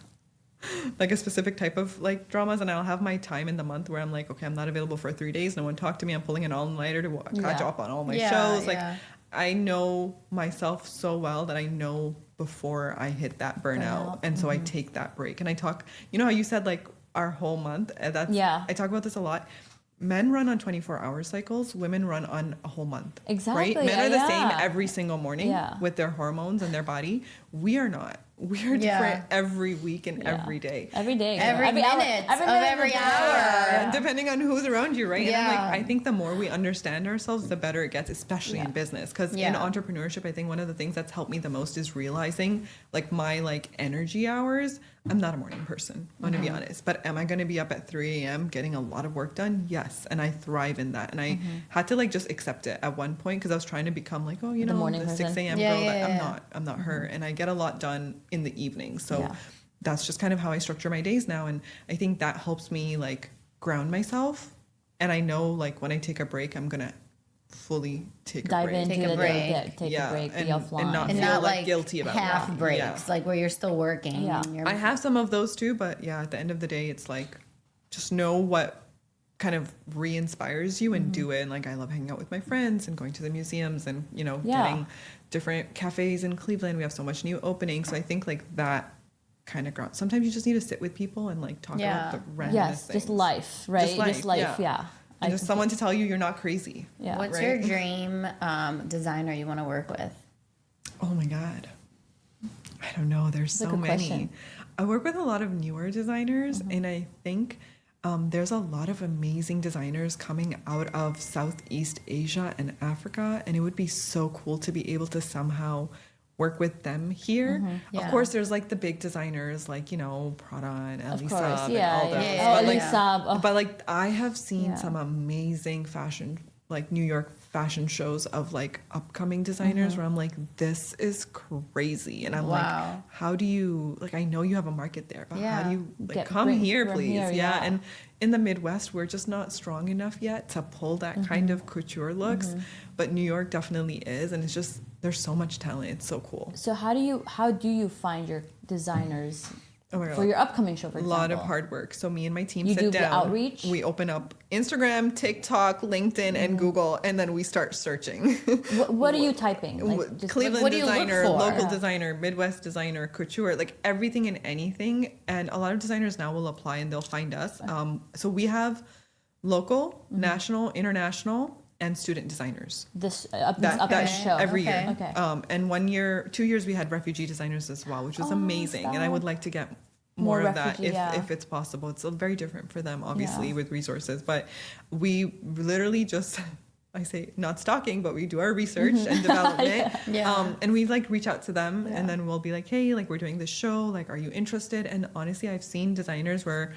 Speaker 2: like a specific type of like dramas. And I'll have my time in the month where I'm like, okay, I'm not available for 3 days. No one talked to me. I'm pulling an all-nighter to catch up on all my shows. Like I know myself so well that I know before I hit that burnout. And so I take that break and I talk, how you said like our whole month, I talk about this a lot. Men run on 24-hour cycles, women run on a whole month.
Speaker 1: Exactly.
Speaker 2: Right? Men are the same every single morning with their hormones and their body. We are not. We are different every week and every day.
Speaker 1: Every day.
Speaker 3: Every minute of every hour.
Speaker 2: Depending on who's around you, right? Yeah. And I think the more we understand ourselves, the better it gets, especially in business. Because in entrepreneurship, I think one of the things that's helped me the most is realizing like my like energy hours. I'm not a morning person, I'm gonna be honest. But am I gonna be up at 3 a.m. getting a lot of work done? Yes. And I thrive in that. And I had to like just accept it at one point because I was trying to become like, the 6 a.m. girl that I'm not her. And I get a lot done in the evening. So that's just kind of how I structure my days now. And I think that helps me like ground myself. And I know like when I take a break, I'm gonna fully take a break.
Speaker 3: Take a break,
Speaker 1: be offline.
Speaker 2: And not feel like guilty about
Speaker 3: half
Speaker 2: that.
Speaker 3: breaks, like where you're still working.
Speaker 1: Yeah.
Speaker 2: I have some of those too, but at the end of the day, it's like just know what kind of re-inspires you and do it. And like I love hanging out with my friends and going to the museums and getting different cafes in Cleveland. We have so much new openings, so I think like that kind of grounds. Sometimes you just need to sit with people and like talk about the randomest things.
Speaker 1: Just life, right? Just life.
Speaker 2: And just someone to tell you you're not crazy.
Speaker 1: Yeah.
Speaker 3: What's your dream designer you want to work with?
Speaker 2: Oh my God. I don't know. There's so many. Question. I work with a lot of newer designers, and I think there's a lot of amazing designers coming out of Southeast Asia and Africa, and it would be so cool to be able to somehow work with them here. Of course, there's like the big designers like, Prada and Elie Saab and all that.
Speaker 1: Elie Saab.
Speaker 2: But like I have seen some amazing fashion, like New York fashion shows of like upcoming designers where I'm like, this is crazy. And I'm like, how do you, like, I know you have a market there, but how do you like come here, please? And in the Midwest, we're just not strong enough yet to pull that kind of couture looks. But New York definitely is. And it's just, there's so much talent. It's so cool.
Speaker 1: So how do you find your designers for your upcoming show, for example?
Speaker 2: A lot of hard work. So me and my team
Speaker 1: sit
Speaker 2: down.
Speaker 1: The outreach?
Speaker 2: We open up Instagram, TikTok, LinkedIn, and Google, and then we start searching.
Speaker 1: What are you typing? Like,
Speaker 2: Cleveland designer, local designer, Midwest designer, couture, like everything and anything. And a lot of designers now will apply and they'll find us. So we have local, national, international, and student designers.
Speaker 1: This upcoming show
Speaker 2: every year. Okay. And 1 year, 2 years we had refugee designers as well, which was amazing. And I would like to get more of that if it's possible. It's very different for them, obviously, with resources. But we literally just, I say not stalking, but we do our research and development. And we like reach out to them and then we'll be like, hey, like we're doing this show. Like, are you interested? And honestly, I've seen designers where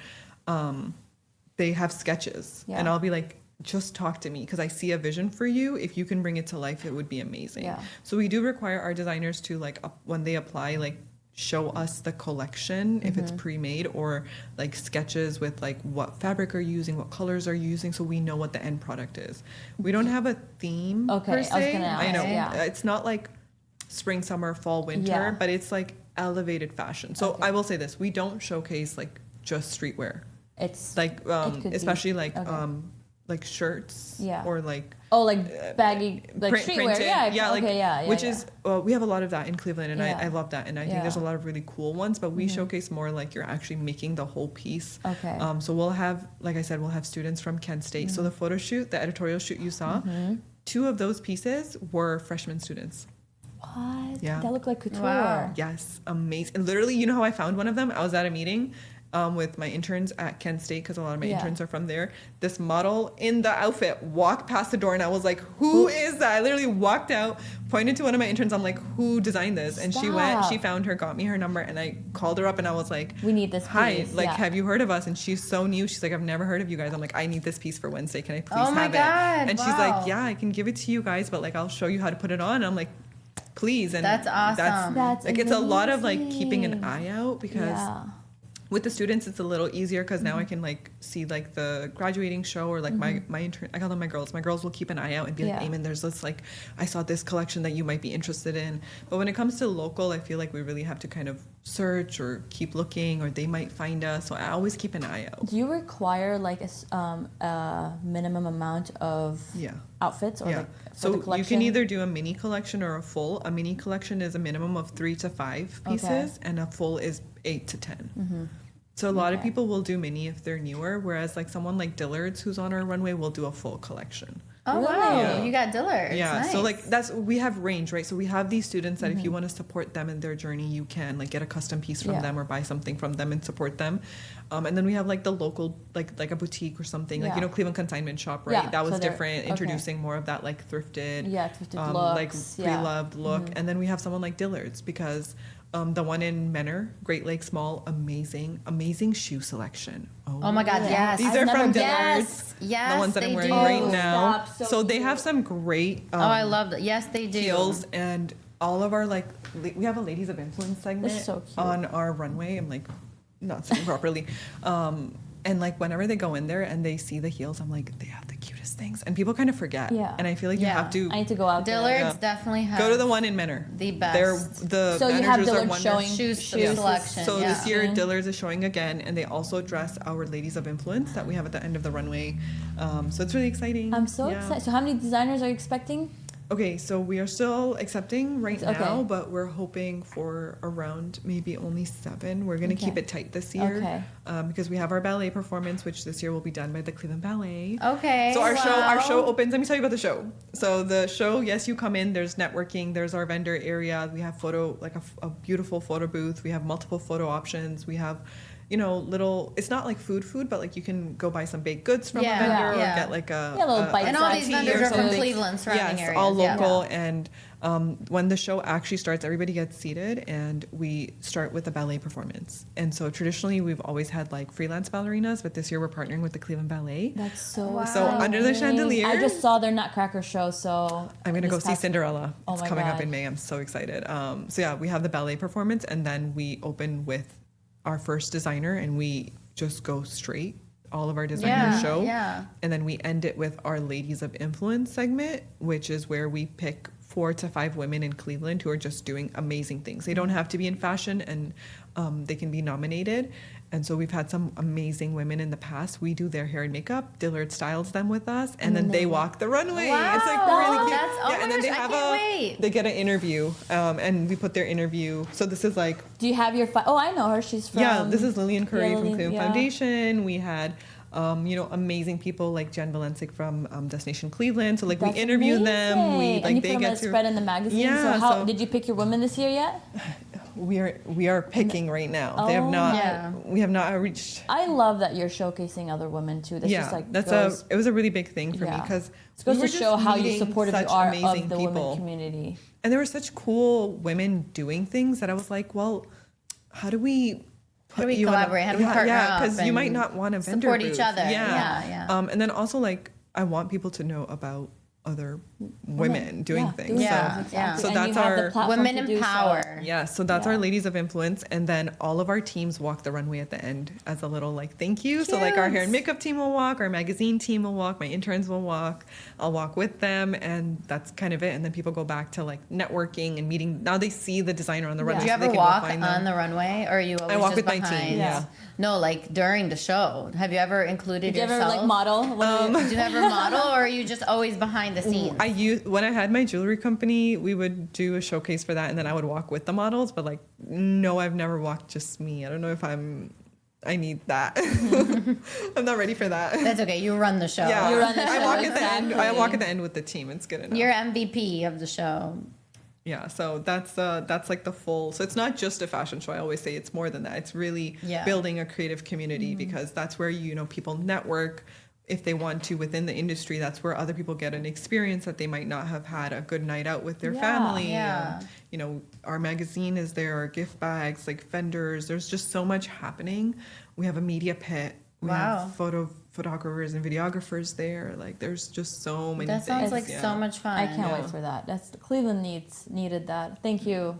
Speaker 2: they have sketches and I'll be like, just talk to me because I see a vision for you. If you can bring it to life, it would be amazing. So we do require our designers to like when they apply, like show us the collection if it's pre-made or like sketches with like what fabric are you using, what colors are you using, so we know what the end product is. We don't have a theme per se.
Speaker 1: I was gonna ask.
Speaker 2: I know it's not like spring, summer, fall, winter, but it's like elevated fashion. So I will say this: we don't showcase like just streetwear. It's like especially like shirts or like
Speaker 1: baggy like streetwear
Speaker 2: which is we have a lot of that in Cleveland and I love that, and I think there's a lot of really cool ones, but we showcase more like you're actually making the whole piece. So we'll have, like I said, we'll have students from Kent State. So the photo shoot, the editorial shoot you saw, 2 of those pieces were freshman students.
Speaker 1: What? That looked like couture.
Speaker 2: Wow. Yes, amazing. And literally, you know how I found one of them? I was at a meeting with my interns at Kent State because a lot of my interns are from there. This model in the outfit walked past the door and I was like, who is that? I literally walked out, pointed to one of my interns. I'm like, who designed this? And she went, she found her, got me her number, and I called her up and I was like,
Speaker 1: we need this piece.
Speaker 2: Hi, like, have you heard of us? And she's so new. She's like, I've never heard of you guys. I'm like, I need this piece for Wednesday. Can I please have it? And she's like, yeah, I can give it to you guys, but like, I'll show you how to put it on. And I'm like, please. And
Speaker 3: That's awesome.
Speaker 1: That's
Speaker 2: like, it's a lot of like keeping an
Speaker 1: amazing.
Speaker 2: eye out, because
Speaker 1: Yeah.
Speaker 2: with the students it's a little easier, because now I can like see like the graduating show, or like my intern, I call them my girls will keep an eye out and be like,
Speaker 1: Yeah.
Speaker 2: Aimon, there's this, like, I saw this collection that you might be interested in. But when it comes to local, I feel like we really have to kind of search or keep looking, or they might find us, so I always keep an eye out.
Speaker 1: Do you require like a minimum amount of
Speaker 2: Yeah.
Speaker 1: outfits or
Speaker 2: Yeah.
Speaker 1: like for
Speaker 2: So
Speaker 1: the
Speaker 2: you
Speaker 1: collection?
Speaker 2: can either do a mini collection or a full. A mini collection is a minimum of 3 to 5 pieces,
Speaker 1: Okay.
Speaker 2: and a full is 8 to 10. So a lot of
Speaker 1: Okay.
Speaker 2: people will do mini if they're newer, whereas like someone like Dillard's, who's on our runway, will do a full collection.
Speaker 3: Oh
Speaker 1: Really?
Speaker 3: wow,
Speaker 2: Yeah.
Speaker 3: you got Dillard's.
Speaker 2: Yeah,
Speaker 3: Nice.
Speaker 2: so like we have range, right? So we have these students that if you want to support them in their journey, you can like get a custom piece from
Speaker 1: Yeah.
Speaker 2: them or buy something from them and support them. And then we have like the local, like a boutique or something, like,
Speaker 1: Yeah.
Speaker 2: Cleveland Consignment Shop, right?
Speaker 1: Yeah,
Speaker 2: That was
Speaker 1: so they're-
Speaker 2: different,
Speaker 1: okay.
Speaker 2: introducing more of that like thrifted,
Speaker 1: Yeah, thrifted
Speaker 2: like
Speaker 1: looks, yeah.
Speaker 2: pre-loved look. And then we have someone like Dillard's, because the one in Menor, Great Lakes Mall, amazing shoe selection.
Speaker 3: Oh my God,
Speaker 1: Yeah.
Speaker 3: yes.
Speaker 2: These
Speaker 1: I've
Speaker 2: are
Speaker 1: never
Speaker 2: from
Speaker 1: been-
Speaker 3: Yes,
Speaker 2: Dillard's.
Speaker 3: yes,
Speaker 2: The ones that
Speaker 3: they
Speaker 2: I'm wearing
Speaker 3: do.
Speaker 2: right
Speaker 1: Oh,
Speaker 2: now.
Speaker 1: stop, so
Speaker 2: So they have
Speaker 1: cute.
Speaker 2: some great
Speaker 3: Oh, I love that. Yes, they do.
Speaker 2: heels, and all of our like we have a ladies of influence segment
Speaker 1: That's so cute.
Speaker 2: on our runway. I'm like not saying properly. And like whenever they go in there and they see the heels, I'm like, they have the cutest things, and people kind of forget.
Speaker 1: Yeah.
Speaker 2: And I feel like
Speaker 3: Yeah.
Speaker 2: you have to
Speaker 1: I need to go out there.
Speaker 3: Dillard's
Speaker 2: Yeah.
Speaker 3: definitely has
Speaker 2: go to the one in Menor.
Speaker 3: the best.
Speaker 2: They're the
Speaker 1: So you have
Speaker 2: managers are
Speaker 1: Dillard's
Speaker 2: wonders.
Speaker 1: showing
Speaker 3: Shoes
Speaker 1: shoes
Speaker 3: selection.
Speaker 2: So
Speaker 3: yeah.
Speaker 2: this year, Dillard's is showing again, and they also dress our ladies of influence that we have at the end of the runway. So it's really exciting.
Speaker 1: I'm so
Speaker 2: Yeah.
Speaker 1: excited. So how many designers are you expecting?
Speaker 2: Okay, so we are still accepting right
Speaker 1: Okay.
Speaker 2: now, but we're hoping for around maybe only 7. We're going to keep
Speaker 1: Okay.
Speaker 2: it tight this year,
Speaker 1: Okay.
Speaker 2: because we have our ballet performance, which this year will be done by the Cleveland Ballet.
Speaker 3: Okay.
Speaker 2: So our
Speaker 3: wow.
Speaker 2: show opens. Let me tell you about the show. So the show, yes, you come in. There's networking. There's our vendor area. We have a beautiful photo booth. We have multiple photo options. We have, little. It's not like food, but like you can go buy some baked goods from
Speaker 3: Yeah,
Speaker 2: a vendor
Speaker 3: yeah.
Speaker 2: or get like a
Speaker 1: little bite
Speaker 3: And all these
Speaker 1: tea
Speaker 3: vendors
Speaker 1: or
Speaker 3: are from
Speaker 1: something.
Speaker 3: Cleveland, surrounding
Speaker 2: yes,
Speaker 3: areas.
Speaker 2: all
Speaker 3: yeah.
Speaker 2: local. And when the show actually starts, everybody gets seated, and we start with a ballet performance. And so traditionally, we've always had like freelance ballerinas, but this year we're partnering with the Cleveland Ballet.
Speaker 1: That's so
Speaker 3: Wow.
Speaker 2: So under the
Speaker 1: exciting.
Speaker 2: chandelier,
Speaker 1: I just saw their Nutcracker show, so
Speaker 2: I'm gonna
Speaker 1: this
Speaker 2: go see
Speaker 1: past-
Speaker 2: Cinderella.
Speaker 1: Oh
Speaker 2: It's
Speaker 1: my
Speaker 2: coming up
Speaker 1: God.
Speaker 2: in May. I'm so excited. So yeah, we have the ballet performance, and then we open with our first designer, and we just go straight. All of our designers
Speaker 3: Yeah,
Speaker 2: show,
Speaker 3: yeah.
Speaker 2: and then we end it with our Ladies of Influence segment, which is where we pick 4 to 5 women in Cleveland who are just doing amazing things. They don't have to be in fashion, and they can be nominated. And so we've had some amazing women in the past. We do their hair and makeup. Dillard styles them with us, and then they walk the runway. It's like
Speaker 3: Wow,
Speaker 2: really cute.
Speaker 3: that's- oh my
Speaker 2: and then
Speaker 3: gosh,
Speaker 2: they
Speaker 3: I
Speaker 2: have
Speaker 3: can't wait.
Speaker 2: they get an interview, and we put their interview. So this is like,
Speaker 1: Do you have your? Oh, I know her. She's from.
Speaker 2: yeah, this is Lillian Curry
Speaker 1: yeah,
Speaker 2: from
Speaker 1: Lillian,
Speaker 2: Cleveland
Speaker 1: yeah.
Speaker 2: Foundation. We had, amazing people like Jen Valencic from Destination Cleveland. So like
Speaker 1: That's
Speaker 2: we interview them.
Speaker 1: amazing.
Speaker 2: We
Speaker 1: and
Speaker 2: like
Speaker 1: you
Speaker 2: they
Speaker 1: put them
Speaker 2: get
Speaker 1: as
Speaker 2: to
Speaker 1: spread in the magazine.
Speaker 2: Yeah,
Speaker 1: So how
Speaker 2: so-
Speaker 1: did you pick your women this year yet?
Speaker 2: we are picking right now. They have
Speaker 1: Oh
Speaker 2: not.
Speaker 3: Yeah.
Speaker 2: We have not reached.
Speaker 1: I love that you're showcasing other women too. This
Speaker 2: Yeah,
Speaker 1: just like
Speaker 2: that's
Speaker 1: goes,
Speaker 2: it was a really big thing for me
Speaker 1: Yeah.
Speaker 2: because
Speaker 1: it goes to show how you supportive you are
Speaker 2: amazing
Speaker 1: of the
Speaker 2: people.
Speaker 1: women community.
Speaker 2: And there were such cool women doing things that I was like, well, how do we
Speaker 3: How do we
Speaker 2: you on a-
Speaker 3: collaborate? How do we partner
Speaker 2: Yeah,
Speaker 3: up
Speaker 2: because you might
Speaker 3: and
Speaker 2: not want to vendor
Speaker 3: support each
Speaker 2: booth.
Speaker 3: other?
Speaker 2: Yeah,
Speaker 3: Yeah.
Speaker 2: And then also like I want people to know about other women doing
Speaker 1: Yeah,
Speaker 2: things.
Speaker 1: doing
Speaker 3: Yeah,
Speaker 1: things,
Speaker 3: yeah.
Speaker 1: exactly.
Speaker 2: So
Speaker 1: And
Speaker 2: that's
Speaker 1: you have the
Speaker 2: our-
Speaker 1: platform
Speaker 3: Women
Speaker 1: to do
Speaker 3: in
Speaker 1: so.
Speaker 3: power.
Speaker 2: Yeah, so that's
Speaker 1: Yeah.
Speaker 2: our Ladies of Influence, and then all of our teams walk the runway at the end as a little like thank you. So like our hair and makeup team will walk, our magazine team will walk, my interns will walk. I'll walk with them, and that's kind of it. And then people go back to like networking and meeting. Now they see the designer on the runway.
Speaker 3: Do you
Speaker 2: so they
Speaker 3: ever
Speaker 2: can go
Speaker 3: walk
Speaker 2: find
Speaker 3: on
Speaker 2: them.
Speaker 3: the runway, or are you always
Speaker 2: walk
Speaker 3: just
Speaker 2: with my
Speaker 3: behind?
Speaker 2: team, yeah.
Speaker 3: No, like during the show. Have you ever included
Speaker 1: Did you ever
Speaker 3: yourself?
Speaker 1: like model?
Speaker 3: Did you ever model, or are you just always behind the scenes?
Speaker 2: When I had my jewelry company, we would do a showcase for that, and then I would walk with the models. But like, no, I've never walked just me. I don't know if I need that. I'm not ready for that.
Speaker 3: That's okay. You run the show.
Speaker 2: Yeah,
Speaker 1: You run the
Speaker 2: I
Speaker 1: show,
Speaker 2: walk at the end. I
Speaker 1: exactly.
Speaker 2: walk at the end with the team. It's good enough.
Speaker 3: You're MVP of the show.
Speaker 2: Yeah, so that's like the full. So it's not just a fashion show. I always say it's more than that. It's really
Speaker 3: Yeah.
Speaker 2: building a creative community because that's where people network. If they want to within the industry, that's where other people get an experience that they might not have had a good night out with their
Speaker 1: Yeah,
Speaker 2: family.
Speaker 3: yeah.
Speaker 2: Our magazine is there, our gift bags, like vendors. There's just so much happening. We have a media pit. We
Speaker 3: Wow.
Speaker 2: have photographers and videographers there. Like there's just so many
Speaker 3: That
Speaker 2: things.
Speaker 3: sounds like
Speaker 2: yeah.
Speaker 3: so much fun.
Speaker 1: I can't wait for that. Cleveland needed that. Thank you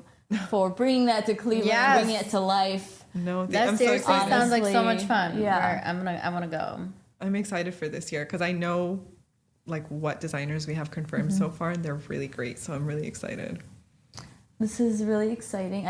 Speaker 1: for bringing that to Cleveland,
Speaker 3: Yes.
Speaker 1: bringing it to life.
Speaker 2: No,
Speaker 3: That
Speaker 2: I'm so
Speaker 3: seriously
Speaker 2: excited.
Speaker 3: sounds like so much
Speaker 1: Honestly,
Speaker 3: fun.
Speaker 1: yeah.
Speaker 3: I want to go.
Speaker 2: I'm excited for this year because I know like what designers we have confirmed so far, and they're really great. So I'm really excited.
Speaker 1: This is really exciting.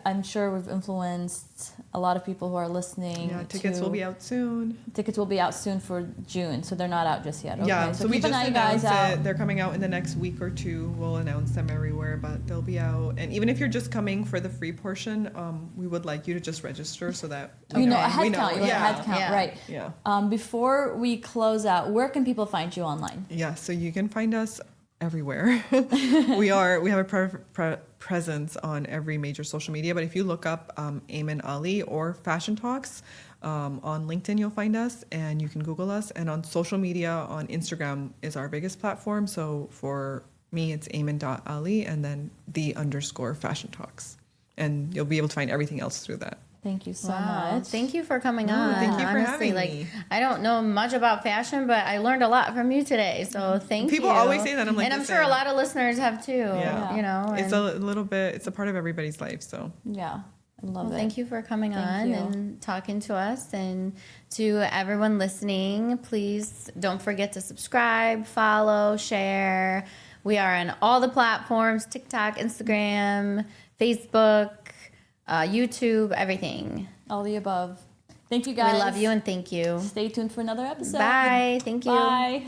Speaker 1: I'm sure we've influenced a lot of people who are listening.
Speaker 2: Yeah, tickets will be out soon.
Speaker 1: Tickets will be out soon for June, so they're not out just yet. Okay,
Speaker 2: Yeah, so we
Speaker 1: keep an
Speaker 2: just
Speaker 1: eye, guys,
Speaker 2: announced it.
Speaker 1: out.
Speaker 2: They're coming out in the next week or two. We'll announce them everywhere, but they'll be out. And even if you're just coming for the free portion, we would like you to just register so that
Speaker 1: You know, a
Speaker 2: we
Speaker 1: head count. You want a
Speaker 2: Yeah.
Speaker 1: head count,
Speaker 3: Yeah.
Speaker 1: right?
Speaker 2: Yeah.
Speaker 1: Before we close out, where can people find you online?
Speaker 2: Yeah, so you can find us everywhere. we have a presence on every major social media, but if you look up Aimon Ali or Fashion Talks on LinkedIn, you'll find us, and you can Google us. And on social media, on Instagram is our biggest platform. So for me, it's Aimon.Ali and then _Fashion Talks, and you'll be able to find everything else through that.
Speaker 1: Thank you so
Speaker 3: Wow.
Speaker 1: much.
Speaker 3: Thank you for coming
Speaker 2: No,
Speaker 3: on.
Speaker 2: thank you for
Speaker 3: Honestly,
Speaker 2: having
Speaker 3: like
Speaker 2: me.
Speaker 3: I don't know much about fashion, but I learned a lot from you today. So thank you.
Speaker 2: People always say that. I'm like,
Speaker 3: and I'm
Speaker 2: listen.
Speaker 3: sure a lot of listeners have too.
Speaker 2: Yeah.
Speaker 3: You know,
Speaker 2: It's
Speaker 3: and-
Speaker 2: a little bit. It's a part of everybody's life. So
Speaker 1: Yeah, I love
Speaker 3: well,
Speaker 1: it.
Speaker 3: thank you for coming
Speaker 1: Thank
Speaker 3: on
Speaker 1: you.
Speaker 3: and talking to us. And to everyone listening, please don't forget to subscribe, follow, share. We are on all the platforms: TikTok, Instagram, Facebook, YouTube, everything.
Speaker 1: All the above. Thank you, guys.
Speaker 3: We love you and thank you.
Speaker 1: Stay tuned for another episode.
Speaker 3: Bye. Thank you.
Speaker 1: Bye.